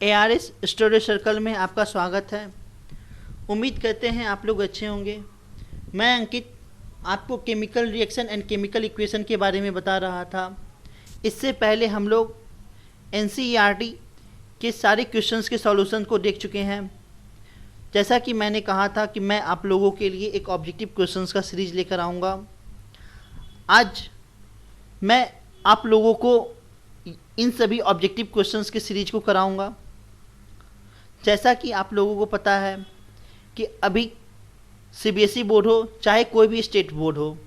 ARS story circle में आपका स्वागत है। उम्मीद करते हैं आप लोग अच्छे होंगे। मैं अंकित आपको chemical reaction and chemical equation के बारे में बता रहा था। इससे पहले हम लोग NCERT के सारे क्वेश्चंस के सॉल्यूशन को देख चुके हैं। जैसा कि मैंने कहा था कि मैं आप लोगों के लिए एक ऑब्जेक्टिव क्वेश्चंस का सीरीज लेकर आऊँगा। आज मैं आप लोगों को इन सभी ऑब्जेक्टिव क्वेश्चंस के सीरीज को कराऊंगा। जैसा कि आप लोगों को पता है कि अभी CBSE बोर्ड हो चाहे कोई भी स्टेट बोर्ड हो,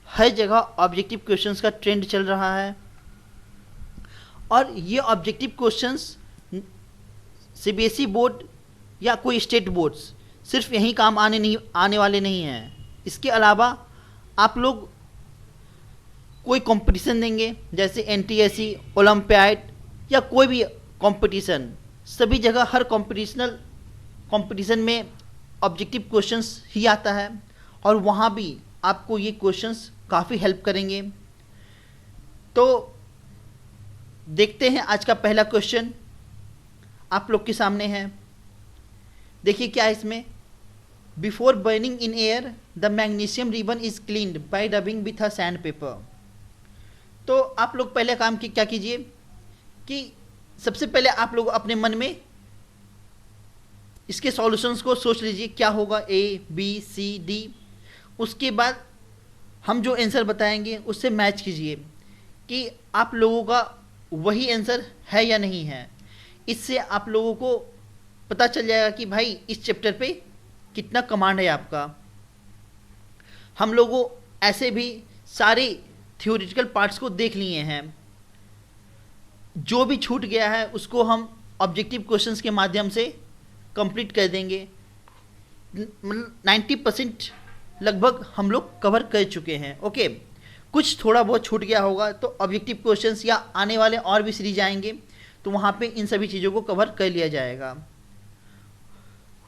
हर जगह ऑब्जेक्टिव क्वेश्चंस का ट्रेंड चल रहा है। और ये ऑब्जेक्टिव क्वेश्चंस CBSE बोर्ड या कोई स्टेट बोर्ड्स सिर्फ यहीं काम आने वाले नहीं हैं। इसके अलावा आप लोग कोई कंपटीशन देंगे जैसे NTSE, ओलंपियाड या कोई भी कंपटीशन, सभी जगह हर कंपटीशन में ऑब्जेक्टिव क्वेश्चंस ही आता है और वहाँ भी आपको ये क्वेश्चंस काफ़ी हेल्प करेंगे। तो देखते हैं आज का पहला क्वेश्चन आप लोग के सामने है। देखिए क्या है इसमें। Before burning in air the magnesium ribbon is cleaned bye rubbing with a sand paper. तो आप लोग पहले काम की क्या कीजिए कि सबसे पहले आप लोग अपने मन में इसके सॉल्यूशंस को सोच लीजिए क्या होगा, A, B, C, D। उसके बाद हम जो आंसर बताएंगे उससे मैच कीजिए कि आप लोगों का वही आंसर है या नहीं है। इससे आप लोगों को पता चल जाएगा कि भाई इस चैप्टर पे कितना कमांड है आपका। हम लोगों ऐसे भी सारे थ्योरेटिकल पार्ट्स को देख लिए हैं। जो भी छूट गया है उसको हम ऑब्जेक्टिव क्वेश्चंस के माध्यम से कंप्लीट कर देंगे। 90% लगभग हम लोग कवर कर चुके हैं। ओके, कुछ थोड़ा बहुत छूट गया होगा तो ऑब्जेक्टिव क्वेश्चंस या आने वाले और भी सीरीज आएंगे तो वहाँ पे इन सभी चीज़ों को कवर कर लिया जाएगा।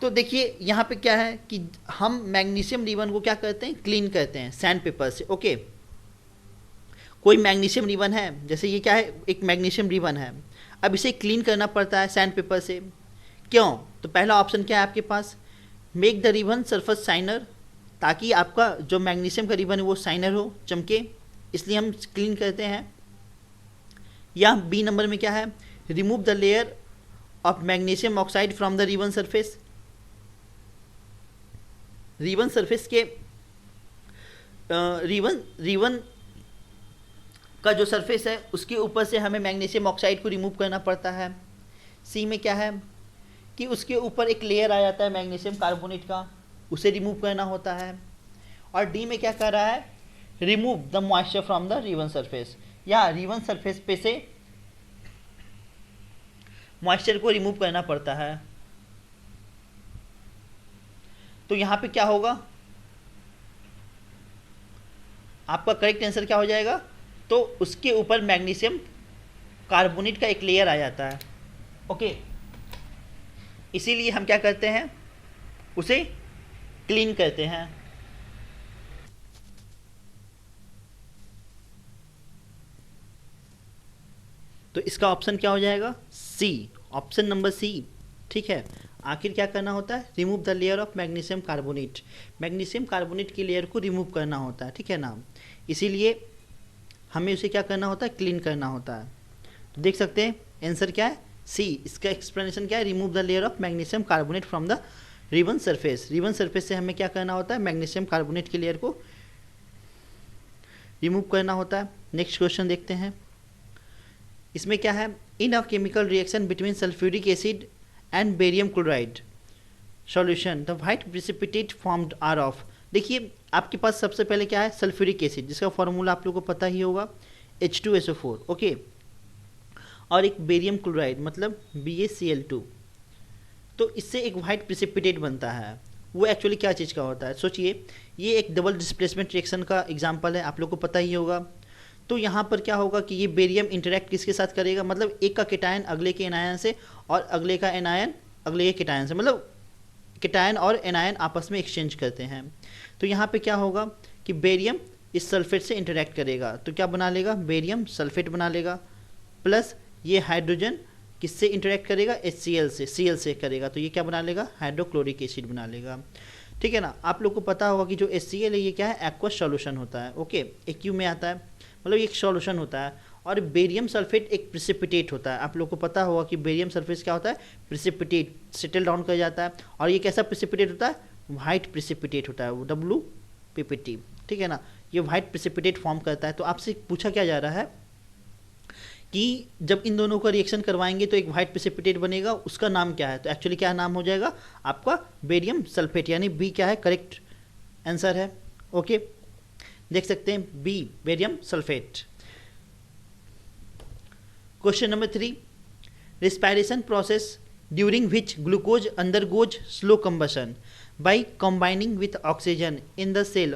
तो देखिए यहाँ पे क्या है कि हम मैग्नीशियम रिबन को क्या करते हैं, क्लीन करते हैं सैंड पेपर से। ओके, कोई मैग्नीशियम रिबन है, जैसे ये क्या है, एक मैग्नीशियम रिबन है। अब इसे क्लीन करना पड़ता है सैंड पेपर से। क्यों? तो पहला ऑप्शन क्या है आपके पास, make the ribbon surface shiner, ताकि आपका जो मैग्नीशियम का रिबन है वो शाइनर हो, चमके, इसलिए हम क्लीन करते हैं। या B नंबर में क्या है, remove the layer of magnesium oxide from the ribbon surface. Ribbon surface के रिबन का जो सरफेस है उसके ऊपर से हमें मैग्नीशियम ऑक्साइड को रिमूव करना पड़ता है। C में क्या है कि उसके ऊपर एक लेयर आ जाता है मैग्नीशियम कार्बोनेट का, उसे रिमूव करना होता है। और D में क्या कर रहा है, remove the moisture from the ribbon surface, या रिबन सरफेस पे से मॉइस्चर को रिमूव करना पड़ता है। तो यहाँ पे क्या होगा, आपका करेक्ट आंसर क्या हो जाएगा, तो उसके ऊपर मैग्नीशियम कार्बोनेट का एक लेयर आ जाता है। ओके, इसीलिए हम क्या करते हैं, उसे क्लीन करते हैं। तो इसका ऑप्शन क्या हो जाएगा, C, ऑप्शन नंबर C। ठीक है, आखिर क्या करना होता है, remove the layer of magnesium carbonate, magnesium carbonate की लेयर को रिमूव करना होता है। ठीक है ना, इसीलिए हमें उसे क्या करना होता है, क्लीन करना होता है। तो देख सकते हैं आंसर क्या है, C। इसका एक्सप्लेनेशन क्या है, remove the layer of magnesium carbonate from the ribbon surface. Ribbon surface से हमें क्या करना होता है, मैग्नीशियम कार्बोनेट की लेयर को रिमूव करना होता है। नेक्स्ट क्वेश्चन देखते हैं। इसमें क्या है, in a chemical reaction between sulphuric acid and barium chloride solution the white precipitate formed are of. देखिए आपके पास सबसे पहले क्या है, सल्फ्यूरिक एसिड, जिसका फॉर्मूला आप लोगों को पता ही होगा, H2SO4। ओके, और एक बेरियम क्लोराइड मतलब BaCl2। तो इससे एक वाइट प्रिसिपिटेट बनता है। वो एक्चुअली क्या चीज़ का होता है, सोचिए, ये एक डबल डिस्प्लेसमेंट रिएक्शन का एग्जांपल है, आप लोग को पता ही होगा। तो यहाँ पर क्या होगा कि ये बेरियम इंटरेक्ट किसके साथ करेगा, मतलब एक का केटायन अगले के एनायन से और अगले का एनायन अगले के केटायन से, मतलब केटायन और एनायन आपस में एक्सचेंज करते हैं। तो यहाँ पे क्या होगा कि बेरियम इस सल्फेट से इंटरेक्ट करेगा तो क्या बना लेगा, बेरियम सल्फेट बना लेगा, प्लस ये हाइड्रोजन किससे इंटरेक्ट करेगा, HCl से, Cl से करेगा, तो ये क्या बना लेगा, हाइड्रोक्लोरिक एसिड बना लेगा। ठीक है ना। आप लोग को पता होगा कि जो HCl है ये क्या है, एक्वस सॉल्यूशन होता है। ओके, एक्यू में आता है, मतलब ये एक सॉल्यूशन होता है। और बेरियम सल्फेट एक प्रिसिपिटेट होता है। आप लोग को पता होगा कि बेरियम सल्फेट क्या होता है, प्रिसिपिटेट, सेटल डाउन कर जाता है। और ये कैसा प्रिसिपिटेट होता है, वाइट प्रिसिपिटेट होता है, वो WPPT। ठीक है ना, ये वाइट प्रिसिपिटेट फॉर्म करता है। तो आपसे पूछा क्या जा रहा है कि जब इन दोनों का रिएक्शन करवाएंगे तो एक वाइट प्रिसिपिटेट बनेगा, उसका नाम क्या है, तो एक्चुअली क्या नाम हो जाएगा आपका, बेरियम सल्फेट, यानी बी क्या है, करेक्ट आंसर है। ओके, देख सकते हैं B, barium sulphate. Question number 3, respiration process during which glucose undergoes slow combustion by combining with oxygen in the cell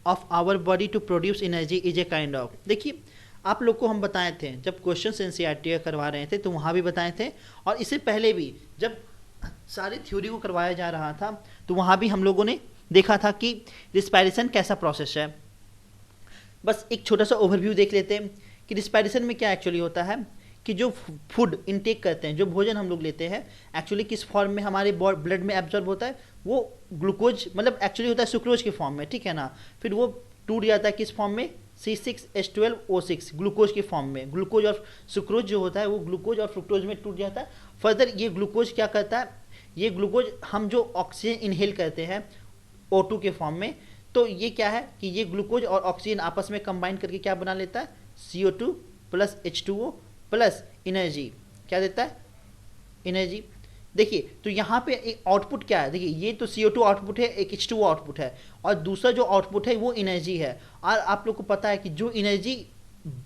of our body to produce energy is a kind of। देखिए, आप लोग को हम बताए थे जब क्वेश्चन NCERT करवा रहे थे तो वहाँ भी बताए थे, और इससे पहले भी जब सारी थ्योरी को करवाया जा रहा था तो वहाँ भी हम लोगों ने देखा था कि रिस्पायरेशन कैसा प्रोसेस है। बस एक छोटा सा ओवरव्यू देख लेते हैं कि रिस्पायरेशन में क्या एक्चुअली होता है, कि जो फूड इनटेक करते हैं, जो भोजन हम लोग लेते हैं, एक्चुअली किस फॉर्म में हमारे ब्लड में एब्जॉर्ब होता है, वो ग्लूकोज, मतलब एक्चुअली होता है सुक्रोज के फॉर्म में। ठीक है ना, फिर वो टूट जाता है किस फॉर्म में, C6H12O6, ग्लूकोज के फॉर्म में। ग्लूकोज और सुक्रोज जो होता है वो ग्लूकोज और फ्रुक्टोज में टूट जाता है। फर्दर ये ग्लूकोज क्या करता है, ये ग्लूकोज हम जो ऑक्सीजन इनहेल करते हैं O2 के फॉर्म में, तो ये क्या है कि ये ग्लूकोज और ऑक्सीजन आपस में कंबाइन करके क्या बना लेता है, CO2 plus H2O plus energy, क्या देता है, एनर्जी। देखिए, तो यहाँ पे एक आउटपुट क्या है, देखिए ये तो CO2 आउटपुट है, एक H2O आउटपुट है, और दूसरा जो आउटपुट है वो एनर्जी है। और आप लोग को पता है कि जो एनर्जी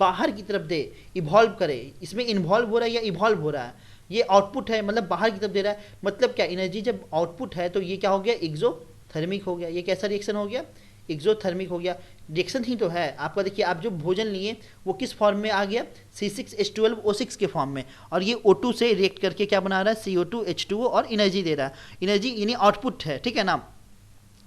बाहर की तरफ दे, इवॉल्व करे, इसमें इन्वॉल्व हो रहा है या इवॉल्व हो रहा है, ये आउटपुट है, मतलब बाहर की तरफ दे रहा है। मतलब क्या, एनर्जी जब आउटपुट है तो ये क्या हो गया, एक्सोथर्मिक हो गया। ये कैसा रिएक्शन हो गया, एक्सोथर्मिक हो गया। रिएक्शन ही तो है आपका। देखिए, आप जो भोजन लिए वो किस फॉर्म में आ गया, C6H12O6 के फॉर्म में, और ये O2 से रिएक्ट करके क्या बना रहा है, CO2 H2O और एनर्जी दे रहा है। एनर्जी यानी आउटपुट है। ठीक है ना,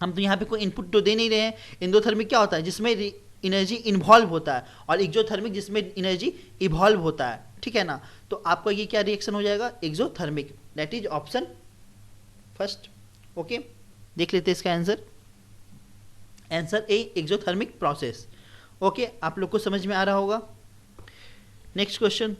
हम तो यहाँ पे कोई इनपुट तो दे नहीं रहे हैं। एंडोथर्मिक क्या होता है, जिसमें एनर्जी इन्वॉल्व होता है, और एक्सोथर्मिक जिसमें एनर्जी इवॉल्व होता है। ठीक है ना, तो आपका ये क्या रिएक्शन हो जाएगा, exothermic. That is option first. Okay, देख लेते हैं इसका answer. Answer A, exothermic process. Okay, आप लोग को समझ में आ रहा होगा। नेक्स्ट क्वेश्चन,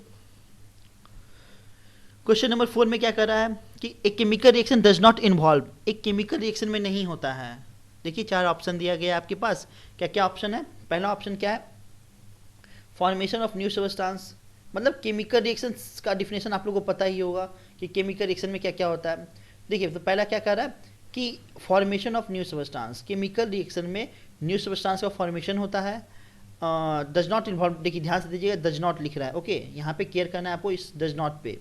क्वेश्चन नंबर 4 में क्या कर रहा है कि एक chemical reaction does not involve, एक केमिकल रिएक्शन में नहीं होता है। देखिए, 4 ऑप्शन दिया गया है आपके पास। क्या क्या ऑप्शन है, पहला ऑप्शन क्या है, फॉर्मेशन ऑफ न्यू सब्सटेंस। मतलब केमिकल रिएक्शन का डिफिनेशन आप लोगों को पता ही होगा कि केमिकल रिएक्शन में क्या क्या होता है। देखिए, तो पहला क्या कर रहा है कि formation of new substance, chemical reaction में न्यू सब्सटेंस का फॉर्मेशन होता है। डज नॉट इन्वॉल्व, देखिए ध्यान से दीजिएगा, डज नॉट लिख रहा है। ओके, यहाँ पे केयर करना है आपको इस डज नॉट पे,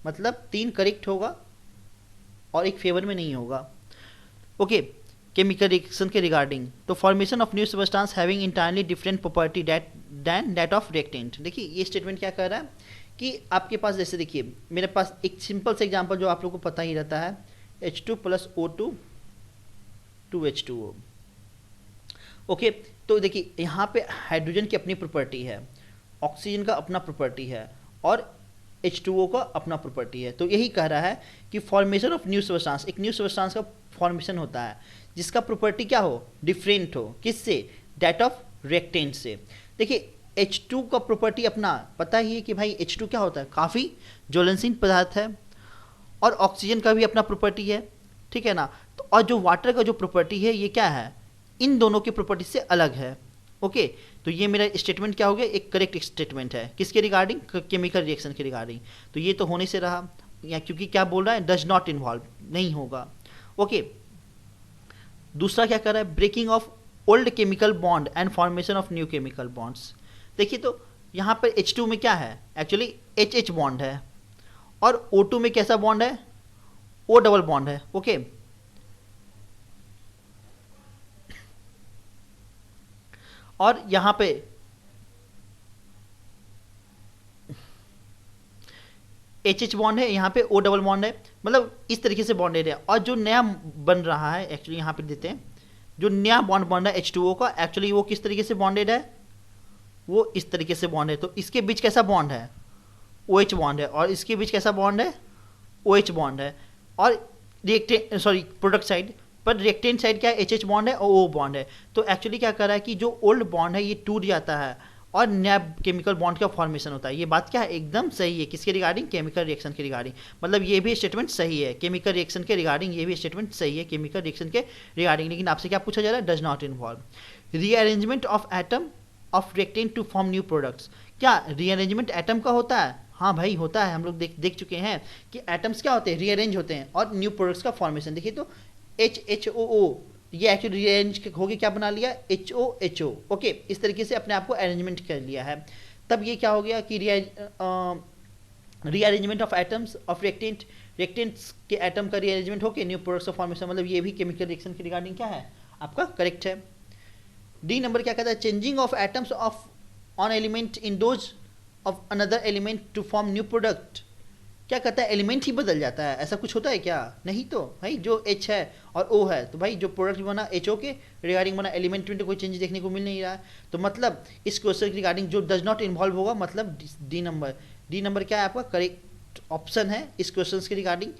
मतलब 3 करेक्ट होगा और एक फेवर में नहीं होगा। ओके, केमिकल रिएक्शन के रिगार्डिंग, तो formation of new substance having entirely different property than that of reactant. देखिए, ये स्टेटमेंट क्या कर रहा है कि आपके पास, जैसे देखिए मेरे पास एक सिंपल से एग्जांपल जो आप लोगों को पता ही रहता है, H2 plus O2 2H2O। Okay, तो देखिए यहाँ पे हाइड्रोजन की अपनी प्रॉपर्टी है, ऑक्सीजन का अपना प्रॉपर्टी है, और H2O का अपना प्रॉपर्टी है। तो यही कह रहा है कि फॉर्मेशन ऑफ न्यू सब्सटेंस, एक न्यू सब्सटेंस का फॉर्मेशन होता है जिसका प्रॉपर्टी क्या हो, डिफरेंट हो, किससे, दैट ऑफ रिएक्टेंट से। देखिए, H2 का प्रॉपर्टी अपना पता ही है कि भाई H2 क्या होता है, काफ़ी ज्वलनशील पदार्थ है, और ऑक्सीजन का भी अपना प्रॉपर्टी है। ठीक है ना, तो और जो वाटर का जो प्रॉपर्टी है ये क्या है, इन दोनों की प्रॉपर्टी से अलग है। ओके, तो ये मेरा स्टेटमेंट क्या हो गया, एक करेक्ट स्टेटमेंट है, किसके रिगार्डिंग, केमिकल रिएक्शन के रिगार्डिंग। तो ये तो होने से रहा, या क्योंकि क्या बोल रहा है, डज नॉट इन्वॉल्व, नहीं होगा। ओके, दूसरा क्या कर रहा है, breaking of old chemical bond and formation of new chemical bonds. देखिए, तो यहाँ पर H2 में क्या है, एक्चुअली HH बॉन्ड है, और O2 में कैसा बॉन्ड है, O डबल बॉन्ड है। ओके, और यहां पे HH बॉन्ड है, यहां पे O डबल बॉन्ड है, मतलब इस तरीके से बॉन्डेड है। और जो नया बन रहा है, एक्चुअली यहां पे देते हैं, जो नया बॉन्ड बन रहा है H2O का, एक्चुअली वो किस तरीके से बॉन्डेड है, वो इस तरीके से बॉन्ड है। तो इसके बीच कैसा बॉन्ड है, OH बॉन्ड है, और इसके बीच कैसा बॉन्ड है, OH बॉन्ड है। और रिएक्टेंट सॉरी प्रोडक्ट साइड पर रिएक्टेंट साइड क्या है, HH बॉन्ड है और O बॉन्ड है। तो एक्चुअली क्या कर रहा है कि जो ओल्ड बॉन्ड है ये टूट जाता है और नया केमिकल बॉन्ड का फॉर्मेशन होता है। ये बात क्या है, एकदम सही है। किसके रिगार्डिंग, केमिकल रिएक्शन के रिगार्डिंग। मतलब ये भी स्टेटमेंट सही है केमिकल रिएक्शन के रिगार्डिंग, ये भी स्टेटमेंट सही है केमिकल रिएक्शन के रिगार्डिंग। लेकिन आपसे क्या पूछा जा रहा है, does not involve rearrangement of atom of reactant to form new products. क्या रीअरेंजमेंट एटम का होता है? हाँ भाई होता है। हम लोग देख चुके हैं कि एटम्स क्या होते हैं, रीअरेंज होते हैं और न्यू प्रोडक्ट्स का फॉर्मेशन। देखिए तो HHOO ये एक्चुअली रीअरेंज होके क्या बना लिया, HOHO। ओके, इस तरीके से अपने आप को अरेंजमेंट कर लिया है। तब ये क्या हो गया कि rearrangement of atoms of reactants के एटम का रीअरेंजमेंट होकर न्यू प्रोडक्ट्स ऑफ फॉर्मेशन। मतलब ये भी केमिकल रिएक्शन के रिगार्डिंग क्या है, आपका करेक्ट है। डी नंबर क्या कहता है, changing of atoms of on element in those of another element to form new product. क्या कहता है, एलिमेंट ही बदल जाता है, ऐसा कुछ होता है क्या? नहीं तो भाई जो H है और O है, तो भाई जो प्रोडक्ट बना HO के रिगार्डिंग बना, एलिमेंट में तो कोई चेंज देखने को मिल नहीं रहा है। तो मतलब इस क्वेश्चन के रिगार्डिंग जो डज नॉट इन्वॉल्व होगा, मतलब डी नंबर क्या है आपका करेक्ट ऑप्शन है इस क्वेश्चन के रिगार्डिंग।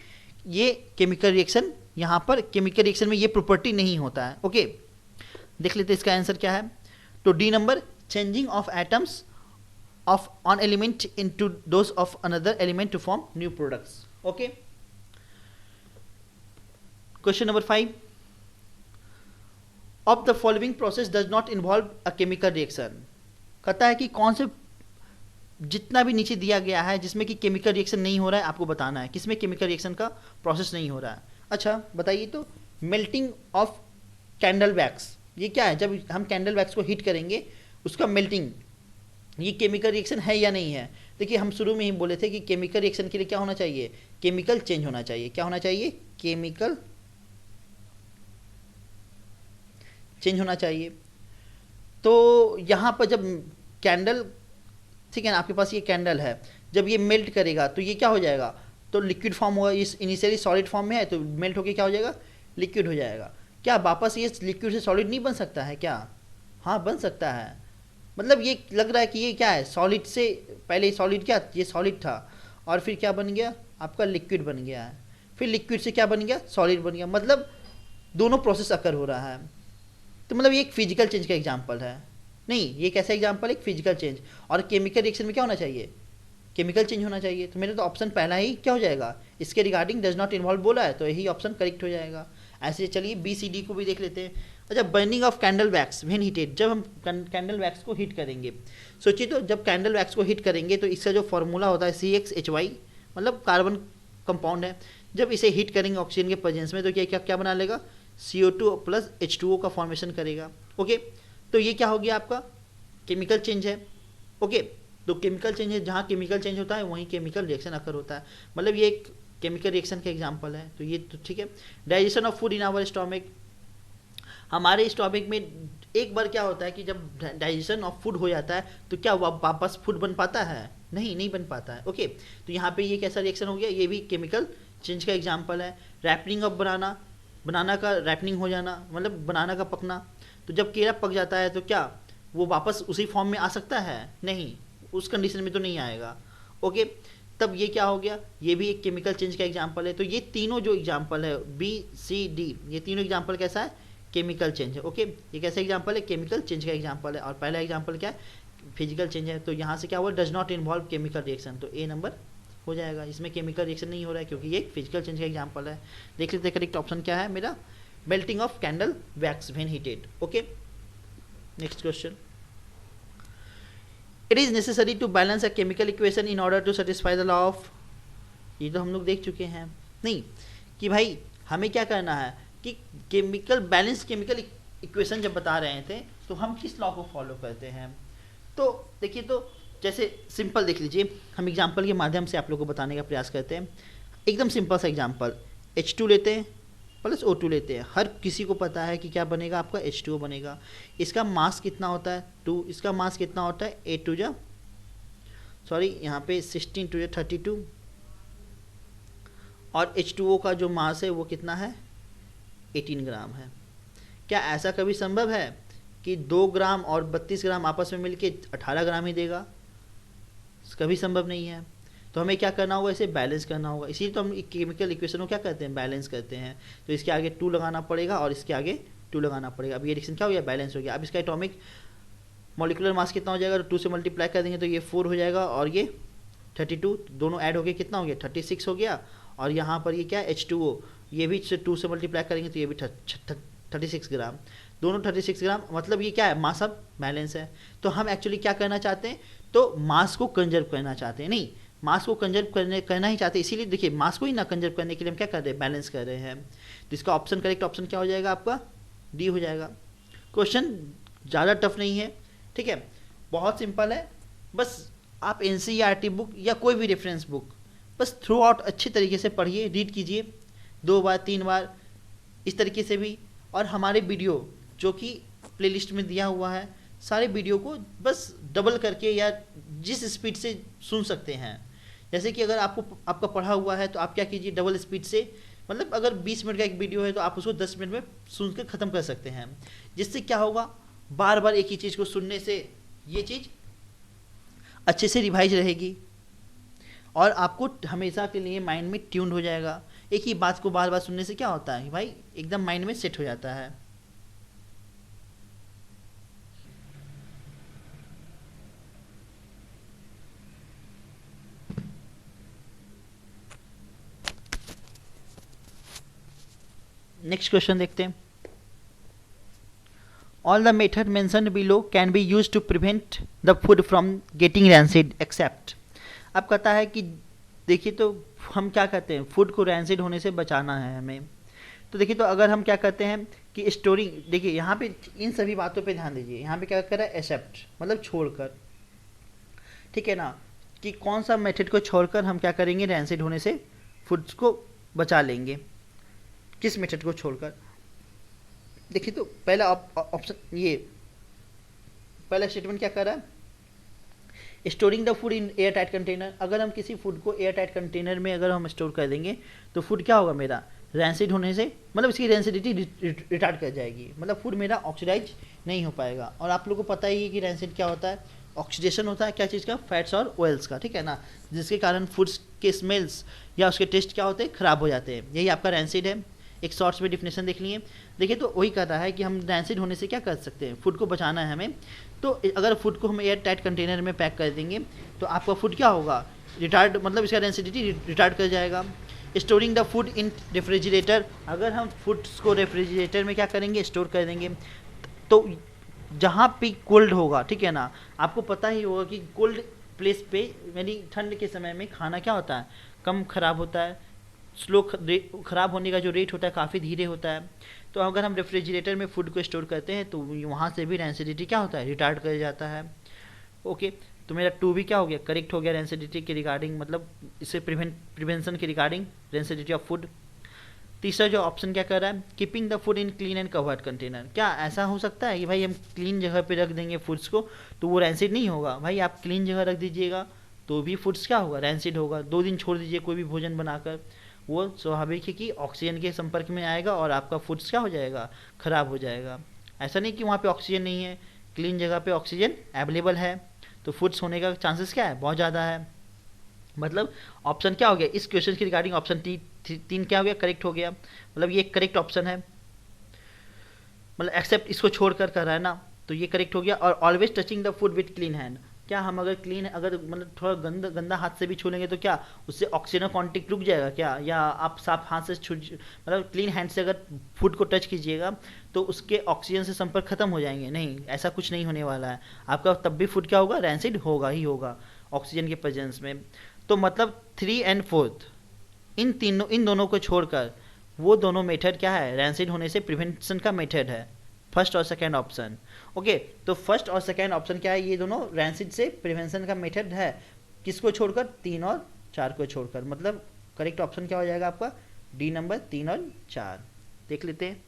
ये केमिकल रिएक्शन, यहाँ पर केमिकल रिएक्शन में ये प्रॉपर्टी नहीं होता है। ओके, देख लेते इसका आंसर क्या है। तो D number, changing of atoms of one element into those of another element to form new products. Okay, question number 5, of the following process does not involve a chemical reaction। कहता है कि कौन से जितना भी नीचे दिया गया है जिसमें कि केमिकल रिएक्शन नहीं हो रहा है, आपको बताना है किसमें केमिकल रिएक्शन का प्रोसेस नहीं हो रहा है। अच्छा बताइए तो, मेल्टिंग ऑफ कैंडल वैक्स, ये क्या है? जब हम कैंडल वैक्स को हीट करेंगे उसका मेल्टिंग, ये केमिकल रिएक्शन है या नहीं है? देखिए हम शुरू में ही बोले थे कि केमिकल रिएक्शन के लिए क्या होना चाहिए, केमिकल चेंज होना चाहिए। क्या होना चाहिए, केमिकल चेंज होना चाहिए। तो यहाँ पर जब कैंडल, ठीक है ना, आपके पास ये कैंडल है, जब ये मेल्ट करेगा तो ये क्या हो जाएगा, तो लिक्विड फॉर्म होगा। इस इनिशियली सॉलिड फॉर्म में है तो मेल्ट होकर क्या हो जाएगा, लिक्विड हो जाएगा। क्या वापस ये लिक्विड से सॉलिड नहीं बन सकता है क्या? हाँ बन सकता है। मतलब ये लग रहा है कि ये क्या है, सॉलिड से पहले सॉलिड क्या, ये सॉलिड था और फिर क्या बन गया, आपका लिक्विड बन गया है, फिर लिक्विड से क्या बन गया, सॉलिड बन गया। मतलब दोनों प्रोसेस अकर हो रहा है। तो मतलब ये एक फिजिकल चेंज का एग्जांपल है। नहीं, ये कैसा एग्जांपल है, एक फिजिकल चेंज। और केमिकल रिएक्शन में क्या होना चाहिए, केमिकल चेंज होना चाहिए। तो मेरा तो ऑप्शन पहला ही क्या हो जाएगा, इसके रिगार्डिंग डज नॉट इन्वॉल्व बोला है, तो यही ऑप्शन करेक्ट हो जाएगा। ऐसे चलिए BCD को भी देख लेते हैं। अच्छा, burning of candle wax when heated, जब हम कैंडल वैक्स को हीट करेंगे, सोचिए तो जब कैंडल वैक्स को हीट करेंगे तो इसका जो फॉर्मूला होता है CXHY, मतलब कार्बन कंपाउंड है। जब इसे हीट करेंगे ऑक्सीजन के प्रेजेंस में तो क्या क्या क्या बना लेगा, CO2 प्लस H2O का फॉर्मेशन करेगा। ओके, तो ये क्या हो गया, आपका केमिकल चेंज है। ओके, तो केमिकल चेंज है, जहाँ केमिकल चेंज होता है वहीं केमिकल रिएक्शन अकर होता है। मतलब ये एक केमिकल रिएक्शन का एग्जांपल है। तो ये तो ठीक है। Digestion of food in our stomach, हमारे स्टोमक में एक बार क्या होता है कि जब डाइजेशन ऑफ फूड हो जाता है तो क्या वापस फूड बन पाता है, नहीं बन पाता है। ओके, तो यहाँ पे ये कैसा रिएक्शन हो गया, ये भी केमिकल चेंज का एग्जांपल है। रैपनिंग ऑफ बनाना का रैपनिंग हो जाना, मतलब बनाना का पकना। तो जब केला पक जाता है तो क्या वो वापस उसी फॉर्म में आ सकता है, नहीं, उस कंडीशन में तो नहीं आएगा। ओके, तब ये क्या हो गया, ये भी एक केमिकल चेंज का एग्जांपल है। तो ये तीनों जो एग्जांपल है BCD, ये तीनों एग्जांपल कैसा है, केमिकल चेंज है। ओके, ये कैसा एग्जांपल है, केमिकल चेंज का एग्जांपल है। और पहला एग्जांपल क्या है, फिजिकल चेंज है। तो यहाँ से क्या हुआ, does not involve chemical reaction, तो A नंबर हो जाएगा। इसमें केमिकल रिएक्शन नहीं हो रहा है क्योंकि ये फिजिकल चेंज का एग्जांपल है। देख लेते हैं करेक्ट ऑप्शन क्या है मेरा, melting of candle wax when heated. Okay, next question, it is necessary to balance a chemical equation in order to satisfy the law of, ये तो हम लोग देख चुके हैं। नहीं कि भाई हमें क्या करना है कि केमिकल बैलेंस केमिकल इक्वेशन जब बता रहे थे तो हम किस लॉ को फॉलो करते हैं। तो देखिए, तो जैसे सिंपल देख लीजिए, हम एग्जांपल के माध्यम से आप लोगों को बताने का प्रयास करते हैं। एकदम सिंपल सा एग्जांपल, H2 लेते हैं प्लस O2 लेते हैं। हर किसी को पता है कि क्या बनेगा, आपका H2O बनेगा। इसका मास कितना होता है 2, इसका मास कितना होता है 8 2 जा सॉरी यहाँ पे 16 2 जा 32, और H2O का जो मास है वो कितना है 18 ग्राम है। क्या ऐसा कभी संभव है कि 2 ग्राम और 32 ग्राम आपस में मिलके 18 ग्राम ही देगा? कभी संभव नहीं है। तो हमें क्या करना होगा, इसे बैलेंस करना होगा। इसीलिए तो हम केमिकल इक्वेशन को क्या करते हैं, बैलेंस करते हैं। तो इसके आगे 2 लगाना पड़ेगा और इसके आगे 2 लगाना पड़ेगा। अब ये रिएक्शन क्या हो गया, बैलेंस हो गया। अब इसका एटॉमिक मॉलिक्यूलर मास कितना हो जाएगा, तो 2 से मल्टीप्लाई कर देंगे तो ये 4 हो जाएगा और ये 32, दोनों ऐड हो गए कितना हो गया, 36 हो गया। और यहाँ पर ये क्या है, H2O, ये भी 2 से मल्टीप्लाई करेंगे तो ये भी 36 ग्राम, दोनों 36 ग्राम। मतलब ये क्या है, मास अब बैलेंस है। तो हम एक्चुअली क्या करना चाहते हैं, तो मास को कंजर्व करना चाहते हैं, नहीं मास को कंजर्व करना ही चाहते हैं। इसीलिए देखिए मास को ही ना कंजर्व करने के लिए हम क्या कर रहे हैं, बैलेंस कर रहे हैं। तो इसका ऑप्शन, करेक्ट ऑप्शन क्या हो जाएगा आपका, डी हो जाएगा। क्वेश्चन ज़्यादा टफ नहीं है, ठीक है, बहुत सिंपल है। बस आप NCERT बुक या कोई भी रेफरेंस बुक बस थ्रू आउट अच्छे तरीके से पढ़िए, रीड कीजिए 2 बार 3 बार इस तरीके से भी। और हमारे वीडियो जो कि प्लेलिस्ट में दिया हुआ है, सारे वीडियो को बस डबल करके या जिस स्पीड से सुन सकते हैं। जैसे कि अगर आपका पढ़ा हुआ है तो आप क्या कीजिए, डबल स्पीड से, मतलब अगर 20 मिनट का एक वीडियो है तो आप उसको 10 मिनट में सुनकर ख़त्म कर सकते हैं। जिससे क्या होगा, बार बार एक ही चीज़ को सुनने से ये चीज़ अच्छे से रिवाइज रहेगी और आपको हमेशा के लिए माइंड में ट्यून्ड हो जाएगा। एक ही बात को बार बार सुनने से क्या होता है भाई, एकदम माइंड में सेट हो जाता है। नेक्स्ट क्वेश्चन देखते हैं। All the method mentioned below can be used to prevent the food from getting rancid except। अब कहता है कि देखिए तो हम क्या कहते हैं, फूड को रैंसिड होने से बचाना है हमें। तो देखिए तो अगर हम क्या करते हैं कि स्टोरिंग, देखिए यहाँ पे इन सभी बातों पे ध्यान दीजिए। यहाँ पे क्या कर रहा है, एक्सेप्ट मतलब छोड़कर, ठीक है ना, कि कौन सा मेथड को छोड़कर हम क्या करेंगे, रैंसिड होने से फूड्स को बचा लेंगे। किस मेथड को छोड़कर, देखिए तो पहला ऑप्शन, ये पहला स्टेटमेंट क्या कर रहा है, storing the food in air tight container. अगर हम किसी फूड को एयर टाइट कंटेनर में अगर हम स्टोर कर देंगे तो फूड क्या होगा मेरा, रैंसिड होने से, मतलब इसकी रैंसिडिटी रिटार्ड कर जाएगी, मतलब फूड मेरा ऑक्सीडाइज नहीं हो पाएगा। और आप लोगों को पता ही है कि रैंसिड क्या होता है, ऑक्सीडेशन होता है क्या चीज़ का, फैट्स और ऑयल्स का, ठीक है ना, जिसके कारण फूड्स के स्मेल्स या उसके टेस्ट क्या होते हैं, ख़राब हो जाते हैं। यही आपका रैंसिड है। एक शॉर्ट्स में डिफिनेशन देख लिए। देखिए तो वही कहता है कि हम रैंसिड होने से क्या कर सकते हैं, फूड को बचाना है हमें। तो अगर फूड को हम एयर टाइट कंटेनर में पैक कर देंगे तो आपका फूड क्या होगा, रिटार्ड, मतलब इसका रैंसिडिटी रिटार्ड कर जाएगा। Storing the food in refrigerator, अगर हम फूड्स को रेफ्रिजरेटर में क्या करेंगे, स्टोर कर देंगे, तो जहाँ पे कोल्ड होगा, ठीक है ना, आपको पता ही होगा कि कोल्ड प्लेस पे यानी ठंड के समय में खाना क्या होता है, कम ख़राब होता है, स्लो ख़राब होने का जो रेट होता है काफ़ी धीरे होता है। तो अगर हम रेफ्रिजरेटर में फूड को स्टोर करते हैं तो वहाँ से भी रैंसिडिटी क्या होता है, रिटार्ड कर जाता है। ओके, तो मेरा 2 भी क्या हो गया, करेक्ट हो गया रैंसिडिटी के रिगार्डिंग, मतलब इससे प्रिवेंशन के रिगार्डिंग रैंसिडिटी ऑफ फूड। तीसरा जो ऑप्शन क्या कर रहा है, keeping the food in clean and covered container. क्या ऐसा हो सकता है कि भाई हम क्लीन जगह पे रख देंगे फूड्स को तो वो रैंसिड नहीं होगा? भाई आप क्लीन जगह रख दीजिएगा तो भी फूड्स क्या होगा, रैंसिड होगा। 2 दिन छोड़ दीजिए कोई भी भोजन बनाकर, वो स्वाभाविक है कि ऑक्सीजन के संपर्क में आएगा और आपका फूड्स क्या हो जाएगा, ख़राब हो जाएगा। ऐसा नहीं कि वहाँ पे ऑक्सीजन नहीं है, क्लीन जगह पे ऑक्सीजन अवेलेबल है, तो फूड्स होने का चांसेस क्या है, बहुत ज़्यादा है। मतलब ऑप्शन क्या हो गया इस क्वेश्चन के रिगार्डिंग, ऑप्शन 3 क्या हो गया, करेक्ट हो गया। मतलब ये करेक्ट ऑप्शन है, मतलब एक्सेप्ट इसको छोड़ कर रहा है ना, तो ये करेक्ट हो गया। और always touching the food with clean hand, क्या हम अगर क्लीन, अगर मतलब थोड़ा गंदा हाथ से भी छू लेंगे तो क्या उससे ऑक्सीजन कांटेक्ट रुक जाएगा क्या, या आप साफ हाथ से छू, मतलब क्लीन हैंड से अगर फूड को टच कीजिएगा तो उसके ऑक्सीजन से संपर्क खत्म हो जाएंगे? नहीं, ऐसा कुछ नहीं होने वाला है आपका, तब भी फूड क्या होगा, रैंसिड होगा ही होगा ऑक्सीजन के प्रेजेंस में। तो मतलब 3 और 4 इन दोनों को छोड़कर वो दोनों मेथड क्या है, रैंसिड होने से प्रिवेंशन का मेथड है, फर्स्ट और सेकेंड ऑप्शन। ओके, तो फर्स्ट और सेकेंड ऑप्शन क्या है, ये दोनों रैंसिड से प्रिवेंशन का मेथड है। किसको छोड़कर, 3 और 4 को छोड़कर। मतलब करेक्ट ऑप्शन क्या हो जाएगा आपका, डी नंबर 3 और 4। देख लेते हैं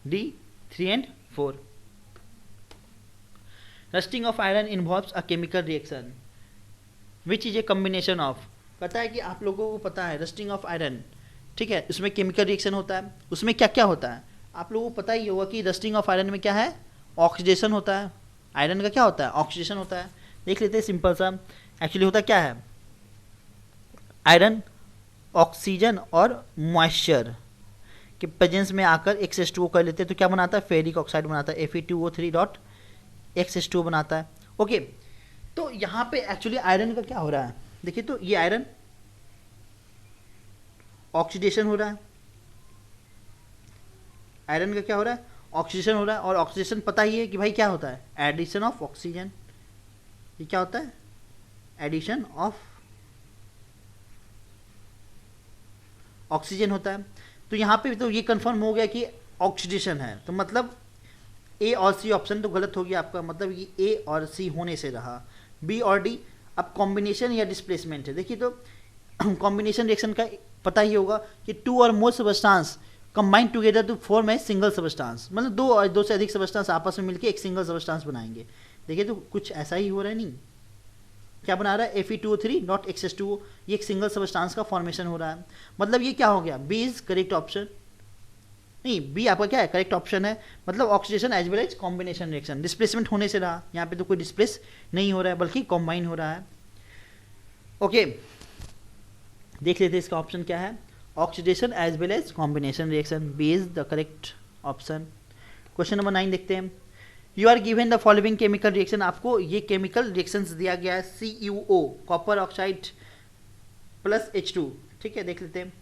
डी 3 और 4। Rusting of iron involves a chemical reaction which is a combination of. पता है कि आप लोगों को पता है रस्टिंग ऑफ आयरन, ठीक है, उसमें केमिकल रिएक्शन होता है। उसमें क्या क्या होता है आप लोगों को पता ही होगा कि रस्टिंग ऑफ आयरन में क्या है, ऑक्सीडेशन होता है। आयरन का क्या होता है, ऑक्सीडेशन होता है। देख लेते हैं सिंपल सा, एक्चुअली होता क्या है, आयरन ऑक्सीजन और मॉइस्चर के प्रेजेंस में आकर X2O कर लेते हैं तो क्या बनाता है, फेरिक ऑक्साइड बनाता है, Fe2O3.X2O बनाता है। ओके, तो यहाँ पे एक्चुअली आयरन का क्या हो रहा है, देखिए तो ये आयरन ऑक्सीडेशन हो रहा है, आयरन का क्या हो रहा है, ऑक्सीडेशन हो रहा है। और ऑक्सीडेशन पता ही है कि भाई क्या होता है, एडिशन ऑफ ऑक्सीजन। ये क्या होता है, एडिशन ऑफ ऑक्सीजन होता है। तो यहाँ पे तो ये कंफर्म हो गया कि ऑक्सीडेशन है, तो मतलब ए और सी ऑप्शन तो गलत हो गया आपका, मतलब ये ए और सी होने से रहा, बी और डी। अब कॉम्बिनेशन या डिस्प्लेसमेंट है, देखिए तो कॉम्बिनेशन रिएक्शन का पता ही होगा कि two or more substance combine together to form a single substance, मतलब दो और दो से अधिक सबस्टांस आपस में मिलकर एक सिंगल सबस्टांस बनाएंगे। देखिए तो कुछ ऐसा ही हो रहा है, नहीं क्या बना रहा है, Fe2O3.X2O, ये एक सिंगल सबस्टांस का फॉर्मेशन हो रहा है। मतलब ये क्या हो गया, बी इज करेक्ट ऑप्शन, नहीं बी आपका क्या है, करेक्ट ऑप्शन है। मतलब oxidation as well as combination reaction, displacement होने से रहा, यहाँ पे तो कोई डिस्प्लेस नहीं हो रहा है बल्कि कॉम्बाइन हो रहा है। ओके, देख लेते हैं इसका ऑप्शन क्या है, oxidation as well as combination reaction, B is the correct option. Question number 9 देखते हैं। You are given the following chemical reaction, आपको ये केमिकल रिएक्शंस दिया गया है, CuO copper oxide plus H2, ठीक है। देख लेते हैं